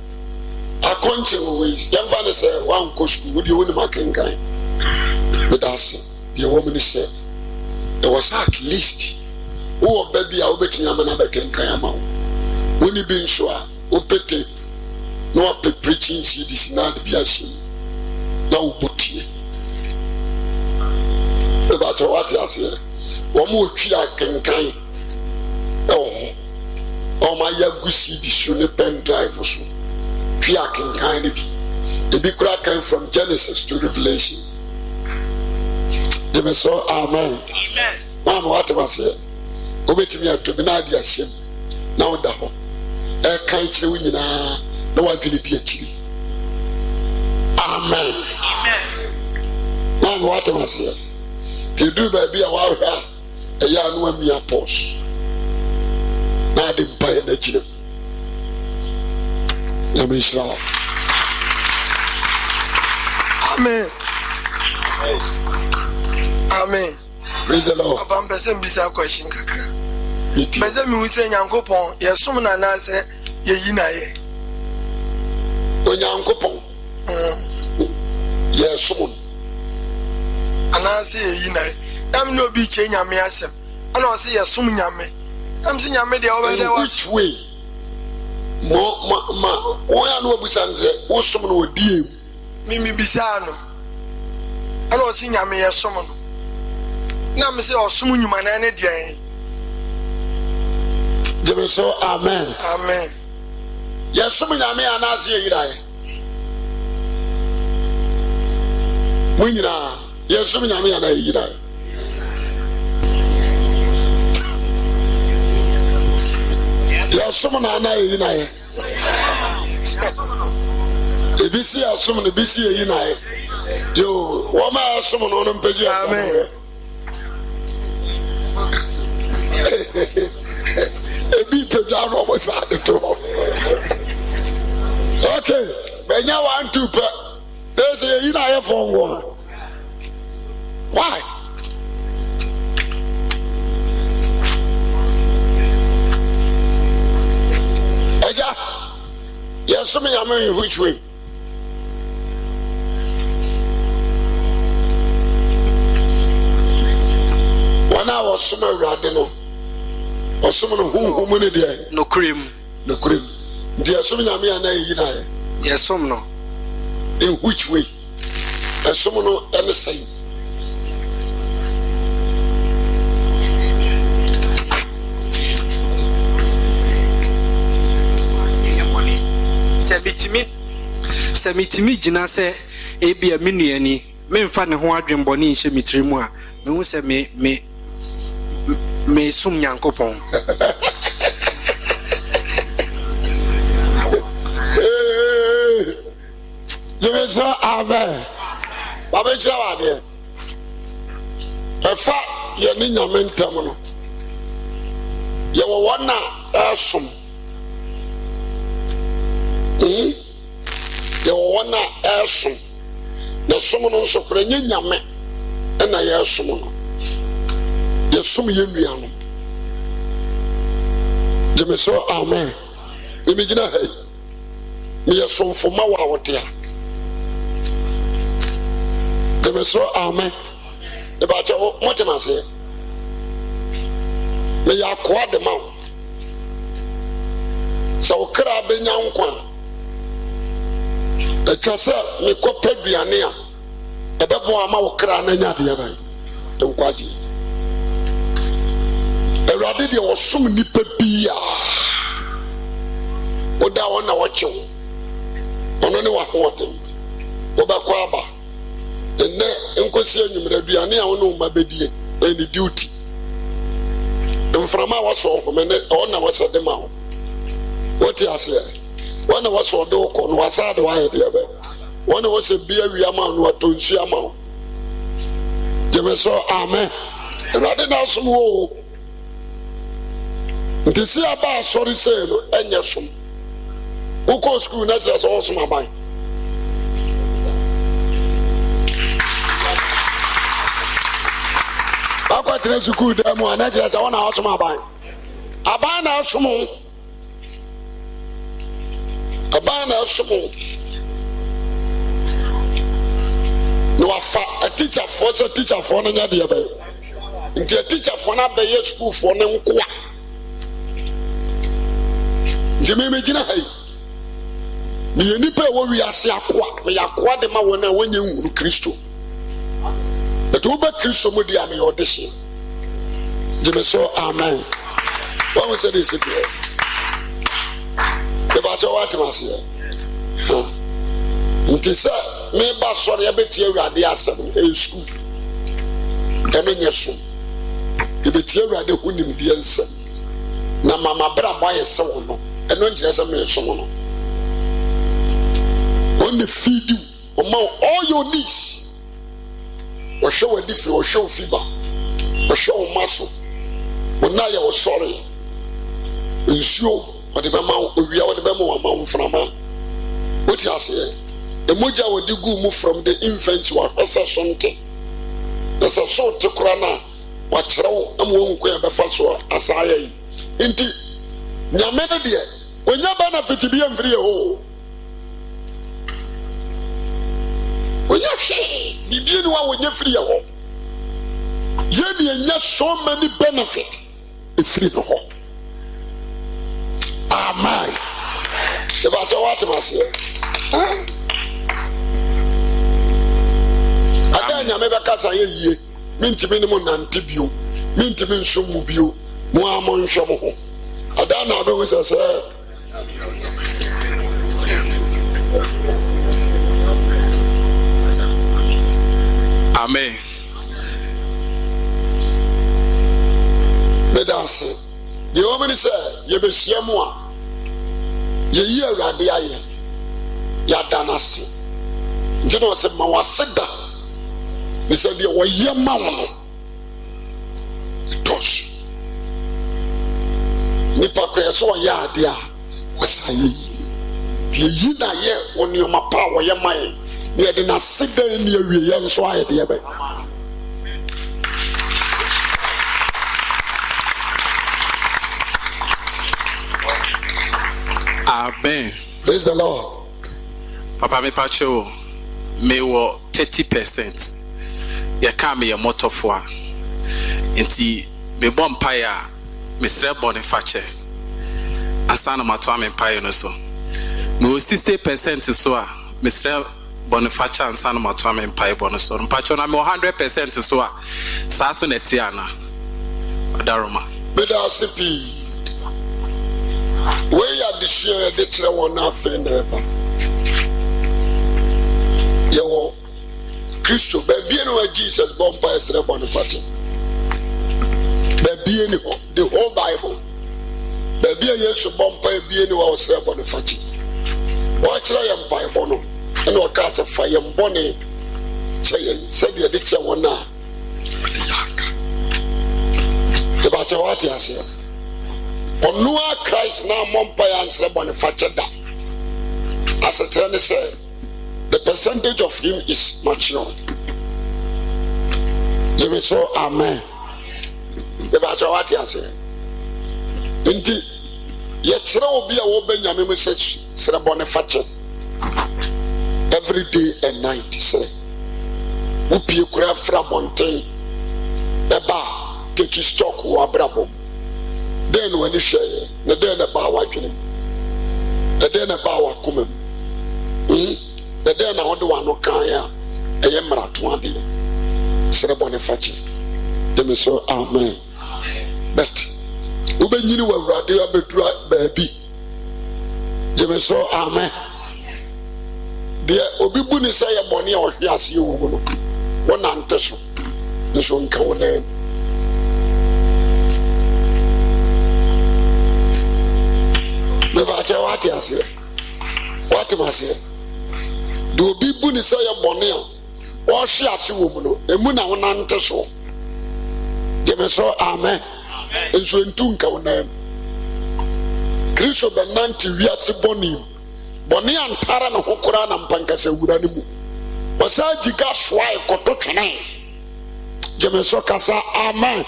I continue with young father said, one coach would you win marking kind? But that's the woman said, there was at least, oh, baby, I'll bet you another can come out. When you being sure, oh, petty, no preaching, she is not be ashamed. Now, but here. That's what I say. One more tree I can kind. Oh, my yagusi di shune pen drive or so. Pia can kind of be. The big crack came from Genesis to Revelation. They may say, Amen. Amen. Mama, what was here? Go to me to be not the shame. Now, the whole. A kind of winning, no one can be a chili. Amen. Amen. Mama, what was here? To do baby a while here, a young one me a post. Now, I didn't buy an engine. Let me show. Amen. Praise the Lord. Papa mpese mbisa question kakra. Mpese mi wuse Nyankopon yesum na na se yeyi na ye. Onyankopon. Yesum. Ana se yeyi na ye. Nam no bi che nyame asem. Ana o se yesum nyame. Nam se nyame de obede wa. Which way? Oya no obusanze wosum no odie. Mimi bisa no. Ana o se nyame yesum no. Na me se osum nyuma na ne de. Jebe so amen. Amen. Yesum nyame anase yirae. Munyira yesum nyame ana yirae. Yesum na ana yirae. Ebisi asum ne bisi yirae. Yo, wo ma asum no no mpegi amen. Ebi pejaro mo sa de to. Okay, benya 1 2 pe. There's a you know for one. Why? Eja, yes, some am in which way? One hour summer radino. Or someone who many day. No cream. No cream. Dear some yami and I. Yes, some no. In which way? And someone know anything. Semitimi jina se ebi a minuani memfa ne ho adwenbone nhye mitirimu a me hu se me sum Nyankopon. You say amen. Baba chira wade. Efa ye ni nyame ntam no. Ye wo wona asum. Ye wo wona asum. Na sum no so kra nye nyame na ye asum no. Ye sum ye nua no. You say amen. Me gina hey. Me ye sum foma wa wotia. They so amen. The batch of what am I say? May I quad the mount. So crab in young quan. The chasser me coped Viania. A bebo amount cran and yadi. Don't quite. A radidia was so many pepia. What down on watch you? On anyone wanting. Obaquaba. And then, Uncle Numeradiani, I know my baby, any duty. And from our soul, and on was at the mouth. What you say? One of us or dog on was out of the one was a beer amount, what to see amount. You saw amen. And I didn't have some woe. To see about sorry say, and yes, who calls school, that's also my mind. I got to good demo and that's I want to ask my buy. I buy now some more. I buy now some more. No, a teacher for a teacher for another day. Into a teacher for another school for them. Jimmy Medina, me any pay what we are saying, we are quite the man when you Christo. But over Christo Modia me audition. Jimmy so amen. What was this here? The battle what was here? It is a member sorry a bit here at the assembly in school. Can you soon? The bit here at the Hunim the answer. Now, Mamma Bra buy a someone, and not just a man someone. Only feed you among all your needs. Or show a different or show fever or show muscle. But now you are sorry. You show what the mama we are the memo amount from a man. What you say? emoja wodi gu mu from the infant wa asa sonte asa so te krana wa kyerɛw am wo nko ya befa so asaya yi nti nyame ne de onya benefit bi amfiri ho onya hwe bibie ni wa onya firi ho ye de nya so many benefit efiri no ho amen the battle what must you ada nyame bekasa ye yie mintimi ni mo nante bio mintimi nso mu bio mo amon hwe mo ho ada na be wo sese amen medase the woman say ye be hia mo a ye yi awurade aye ya danase njeno se ma waseda me say de wo ye ma wo no tos ni pa kre so ya ade a wasa ye die yi na ye woni o ma pa wo ye ma ye ye de na seda ni awie ye nso aye de be amen. Praise the Lord. Papa me pacho me wo 30%. Ye ka me ye motofo a. Enti me bom pae a me sre bonifache. Asana mato am pae no so. Me wo 60% so a me sre bonifache ansana mato am pae bono so. Pacho na me 100% so a. Sa so neti ana. Adaroma. Beda sipi. We are the share the children one half in there. Yo, Christo, baby, Jesus born by a Boniface. Baby, the whole Bible. Baby, yes, born by being was a Boniface. Watch I am by Bono, and what cast of fire bonnet. Said the ditcher one now. The Bachawati has here. Onua Christ now Mompire and Boniface da. As a trainer said, the percentage of him is mature. You may say amen. The Bachawati has said. Indeed, yet will be a Benjamin says Boniface every day and night. Say, Upi Crafra Mountain, the bar, take his stock or brabo. Then when you share, the then about watching, the then about what come, the then I want to one no kaya, a yamra to one day. Sarah Boniface, they may say amen. But when you were radio baby, they may say amen. The Obibuni say a bonny or yes, you one antesso, the son come name. What is here? What was here? Do be bunny say a bonnet or she as you woman, a muna one antesso. Give us so amen. And so in Tunka name. Christo Benanti, we are Siboni. Bonnie and Taran Hokuran and Pancasa Uranimu. Was I Jigas why Kotochane? Give us so Casa amen.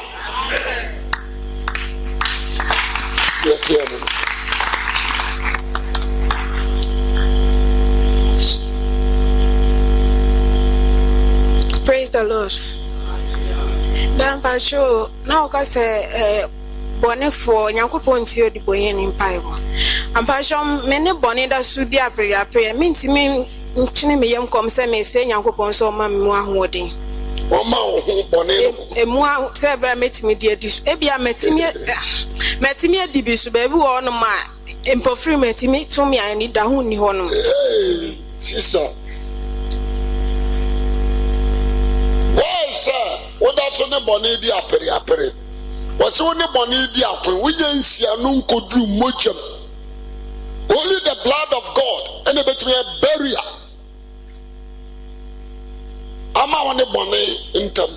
Praise the Lord. Dan Pacho, now cause bonnet for Yankopon Tio de Boyen in Pibo. And Pachon, many bonnet that should a prayer mean to me, me young come say Yankopon so mamma wedding. Oh, my bonnet, a more sever met me, dear dish. Ebia met me a debis, baby, on my imperfree met me to me. I need the honey honor. Hey, sister. Why, sir? What does on the bonnet be apere? What's on the bonnet be apere? We didn't see a nun could do much. Only the blood of God and the between a barrier. Ama on the bonnet in them.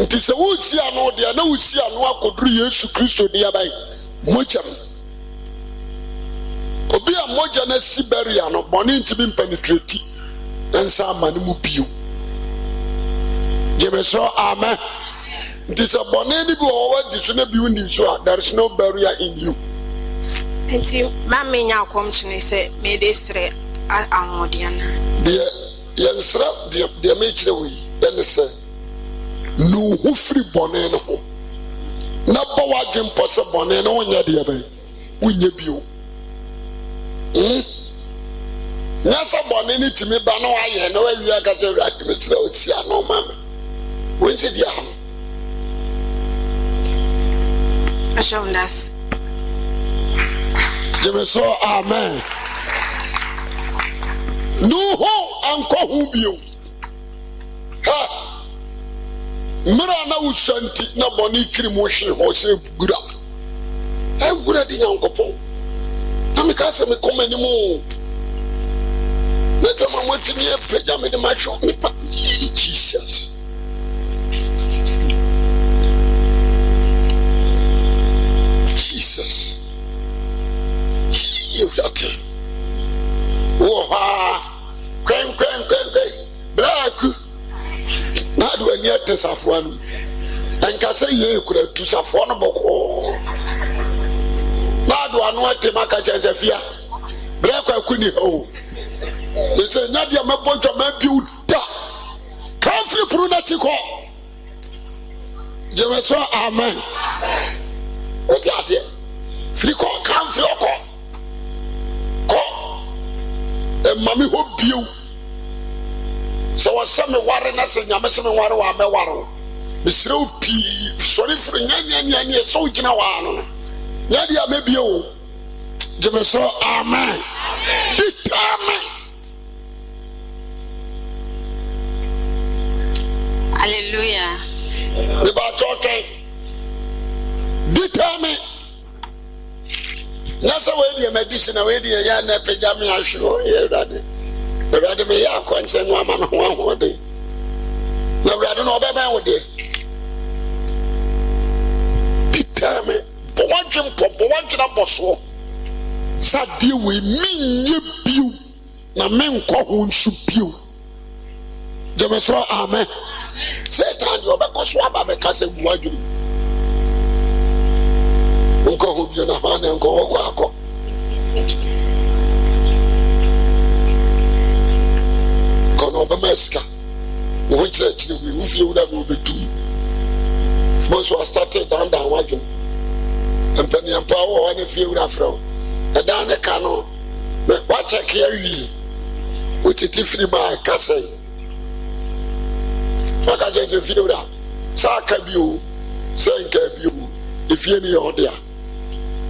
It is a wood see an order, no see an walk could do Jesus Christo nearby. Much. obi a moja na siberia no bɔne ntimi penetrate ensa ama ne mu bio Jemeso amen nti sɛ bɔne ni bi wɔ di so na bi undi so a there is no barrier in you nti ma menya akomchine sɛ me de srɛ ahodiana de yɛnsrɛ de me kyerɛ wo yi ɛne sɛ no hu firi bɔne no ho na bɔ wadwen pɔ sɛ bɔne no wonyɛ deɛ bɛn wonyɛ bio nya sɛ bɔne no timi ba na wayɛ na wawia ka sɛ Awurade mesrɛ wo sia no ma me wonsi di ahom ashondas Jemeso amen no ho anko hu bio ha mira na usanti na bɔne kiri mo hwe ho sɛ gura gura di nyankopɔn na me ka sɛ me kɔma ni mo na dama mo timi e pagya me de ma hwe me pa Jesus Jesus you got kwen black na do ani atesafo anu enka sɛ ye kura tu safo no bɔkɔ na do anu atema ka kyɛ fia black akuni ho yese nya dia mabɔdwa ma biu da kafri pru na tikɔ Jemeso amen what you say free ko kafri ɔkɔ ko mami ho biu sɛ wɔsɛ me ware na sɛ nyame sɛ me ware wa me ware mesrɛ wo pii sɔre firi nyanyanyanya sɛ wogyina waa no nya de a mɛbie wo gyeme so amen determine hallelujah meba tɔtwɛn determine na sɛ wɔadi medicine na wɔadi yɛ na pagya me ahwe hɔ yɛ Awurade me yɛ akɔnkyerɛ no ama me ho ahoɔden na Awurade no ɔbɛbɛn wo deɛ determine bɔ wadwe mpɔ bɔ wadwena bɔ soɔ sɛ adeɛ wei menyɛ bio na menkɔ ho nso bio gyeme so amen Satan deɛ ɔbɛkɔ so aba bɛka sɛ gu wadwene nkɔ ho bio na hɔ ne nkɔ hɔ kɔ akɔ kono obama sika wo kyerɛ kyerɛ wi wo fie wo da no betum mo so started down wadwom empani ampa wo ne fie wo afrɛ ɛda ne ka no wa check ya wi wo titi free ba ka sɛ fa ka je fie wo da sa ka bi o sɛ nka bi o efie ne yɛ ɔde a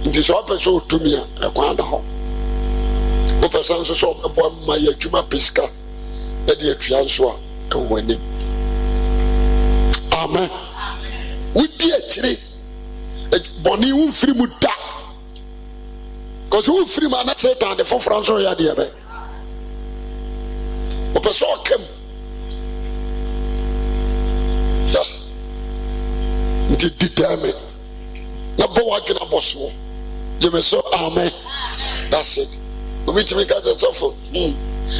nti so apɛ so tumi a ɛkwan da hɔ wo pɛ sɛ nso so ɔbɔ ma yɛ adwuma pesika ɛde atua nso a ɛwɔ anim amen wodi akyire bɔne wo mfiri mu da because wo mfiri mu ana Satan de foforɔ nso yɛ adeɛ bɛ ɔpɛ sɛ ɔkam nti determine na bɔ wadwena bɔ soɔ gyeme so amen that's it obi tumi ka sɛ sɔfo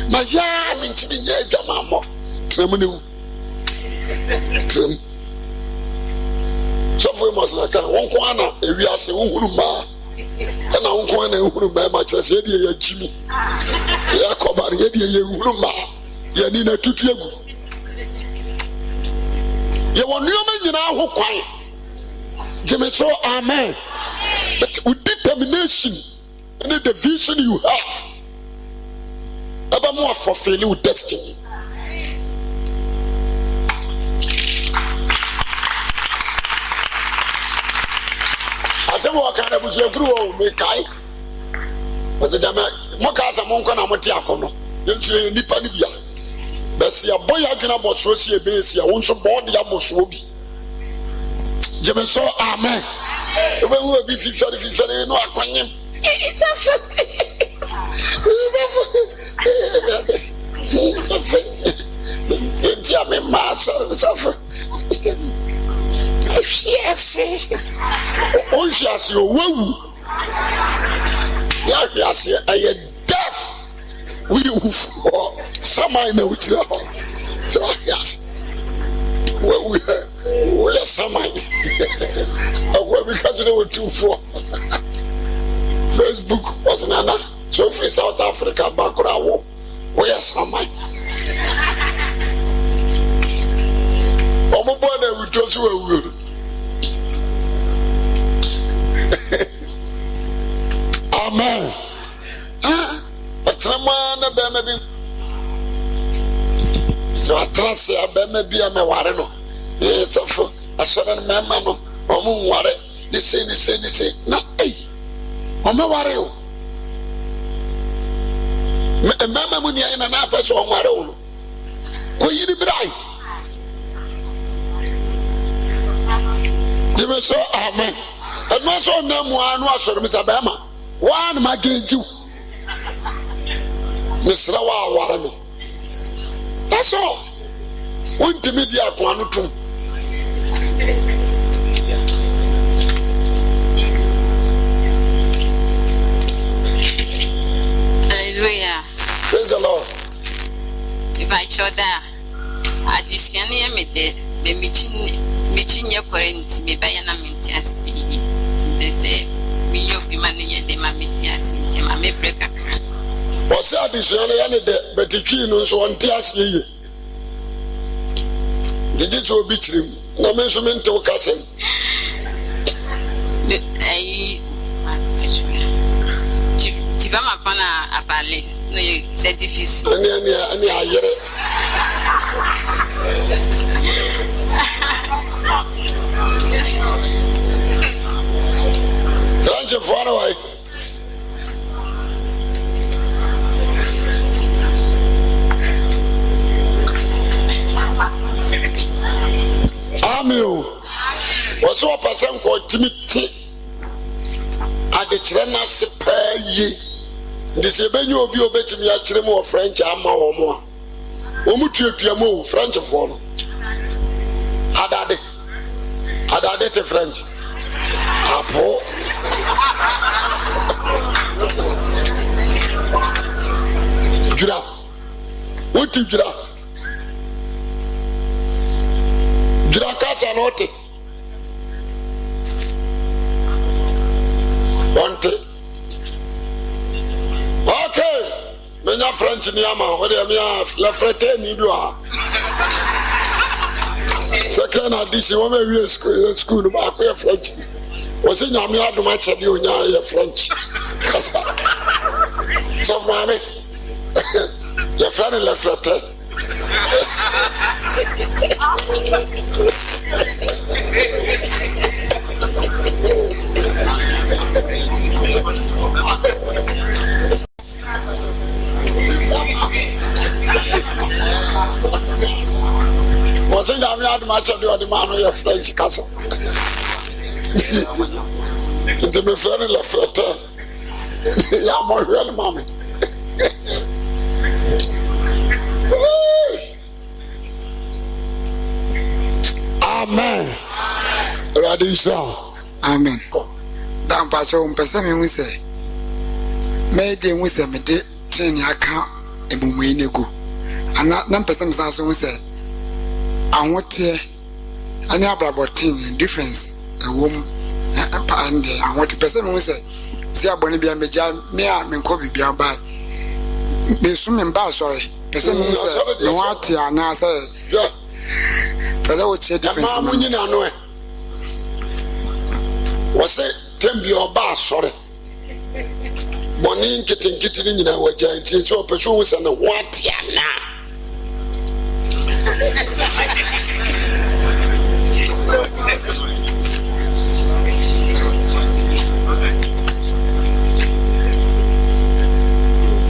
ma ya mentimi nyɛ adwama mmɔ trɛm ne wu trɛm sɔfo yi mɔsena ka wo nko ana ewiase wohunu mmaa ɛna wo nko ana wohunu mmaa ma kyerɛ sɛ yɛdeɛ yɛagyimi yɛakɔbare yɛdeɛ yɛhunu mmaa yɛni na tutu agu yɛwɔ nneɔma nyinaa ho kwan gyeme so amen but with determination and the vision you have aba mo fulfill your destiny asem wo kan da buzu aguru o me kai o se jama mo ka sa mo nko na mo ti akono yentu nipa ni bia besi aboy adwena botro si ebesi a won so bod ya boso bi jeme so amen we wo bi fifere no akwanyem it's a me maso suffer yes o wawu Yes, I am deaf. We for some I know it. So yes. Well, we are some I where we catch it with 2-4. Facebook was Nana. So free South Africa back we are some I. Omobone we trust we Amen. But Ramana Bemabi. So I trust ya Bemabi a Mewareno. Yes, of a certain mamma, or moon water. They say, not a. Omawareo. Mamma Munia in an apple on Waro. Could you be bright? Jimmy so, amen. And no so no one was for Miss Abama. One my you. Miss Rawa Warami. That's all. One to media quantum. Hallelujah. Praise the Lord. If I showed that, I just can't hear me dead. The Michin your current, me by an amitias. They say, we your money, they my mitias, I may break a crack. Was that this only but the king was one tears ye. Did it so beach him? No measurement to cousin. Tivama pana a parler, c'est difficile. Tranche far away. Amen. What's what person called Timothy? At the Chrenas pay ye. This is when you will be obeyed to me at Chiremo French ama or more. Omutu Piamo, French of one. Adade te French. Apo. Jura. What do Jura? Jura Casa Note. One. Okay, menya French ni ama, what do you mean? La frette ni doa. Second addition, one way school, back where French. Was in your meal to match a new French. So, mammy, your friend la frette. Wasn't I had much of the man of your French castle? Into my friend La Frette. Yeah, my real mommy. Amen. Radisha. Amen. Dan paso mpese me wuse. Me de wuse me de train aka emumu enego. Ana na mpese me sanso wuse. Ahote ani abrabotin difference ewom and ahote pese me wuse. Si abone bia meja me a menko bibia ba. Me su me ba sorry. Pese me wuse no ate ana say. Pese wo che difference. Ma munyi na no e. Wase tembi oba sorry. Boni nkiti ni nyina waja nti so peso wo se na what ya na.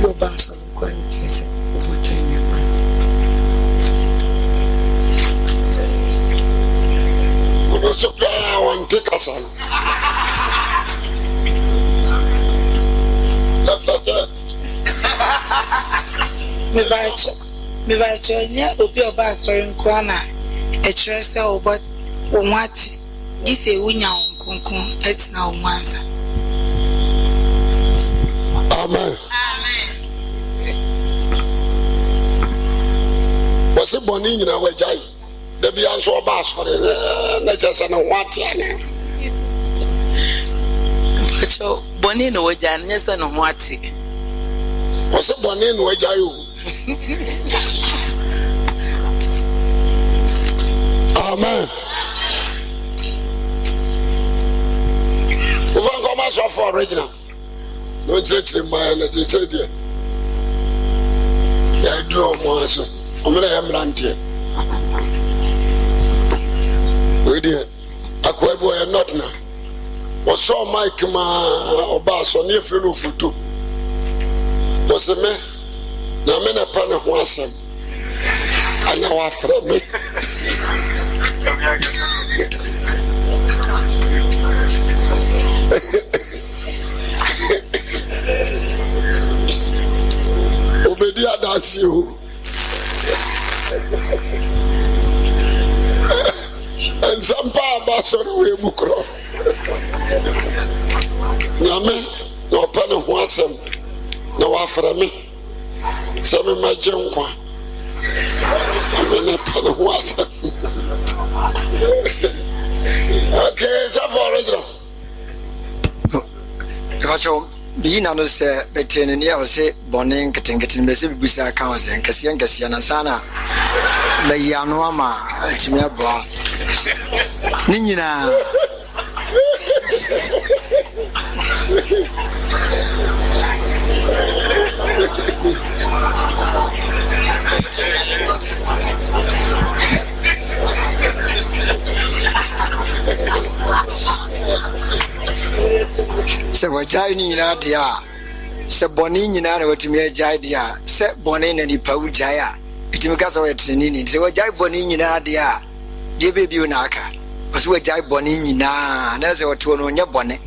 Yo baso kwa kese ubotenya. Uno so kwa wante kasana. Me ba nya obi oba asori nkwa na e kire se obo onwati gise wunya nkonkon etina onwansa Amen. What's it boning in our jai? The beyond so bass for the natures and what? Bonnie no wajan, yes, and what? What's it boning in Wajayu? Amen. We want to come out for original. Don't say to my and as you said, I do more so. I'm going to have land here. We did. I quite boy and not now. Was so Mike or Bass on your funeral for two. Was a man. Now, men upon a wasm. And now after me. Obedia, that's you. And some power on the way, Mukro. Yame, no pen of wasm, no after me. Some my junk. I'm in a pen of wasm. Okay, so for original. Kacho, be none of say, between and yell say, Bonning, getting Messi Bisa Council, and Cassian Cassiana Sana, Layanwama, Chimia Nina. Se wajai ni na dia se boni nyina na watumi ajai dia se boni na nipa ujaya itimi ka so wetini ni se wajai boni nyina dia de bebi na aka so wajai boni nyina na se woto no nya boni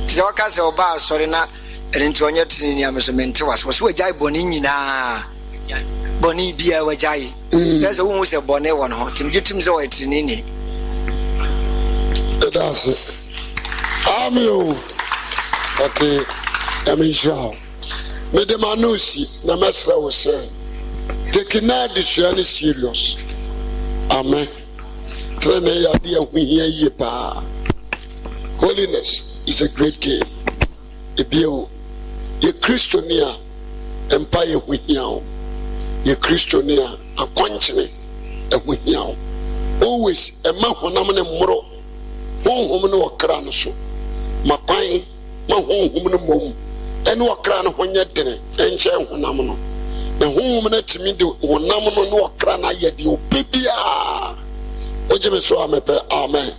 se waka se oba asori na enti onye tini ni ameso mente waso so wajai boni nyina boni bia wajai na se wo se boni wo no timi gitum se wetini ni that's it. Amen. Okay, I'm in show. Medemanusi, the master was saying, taking out this journey serious. Amen. Holiness is a great game. If you Christiania empire with you, you Christiania a continent with you. Always a man when I'm in a moro, one woman or crown so. Mapai, my home woman mom, and what crown when you're dinner, and chair one nominal. The woman to me do one nominal no crown yet you pipia. Ojime so amepe, amen.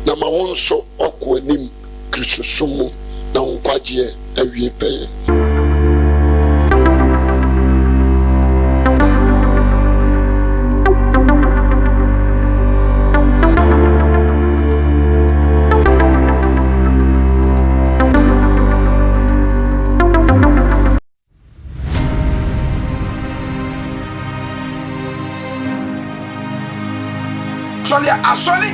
Na ma won so okwo nim Kristo sumu na nkwaje awie peye. Asole.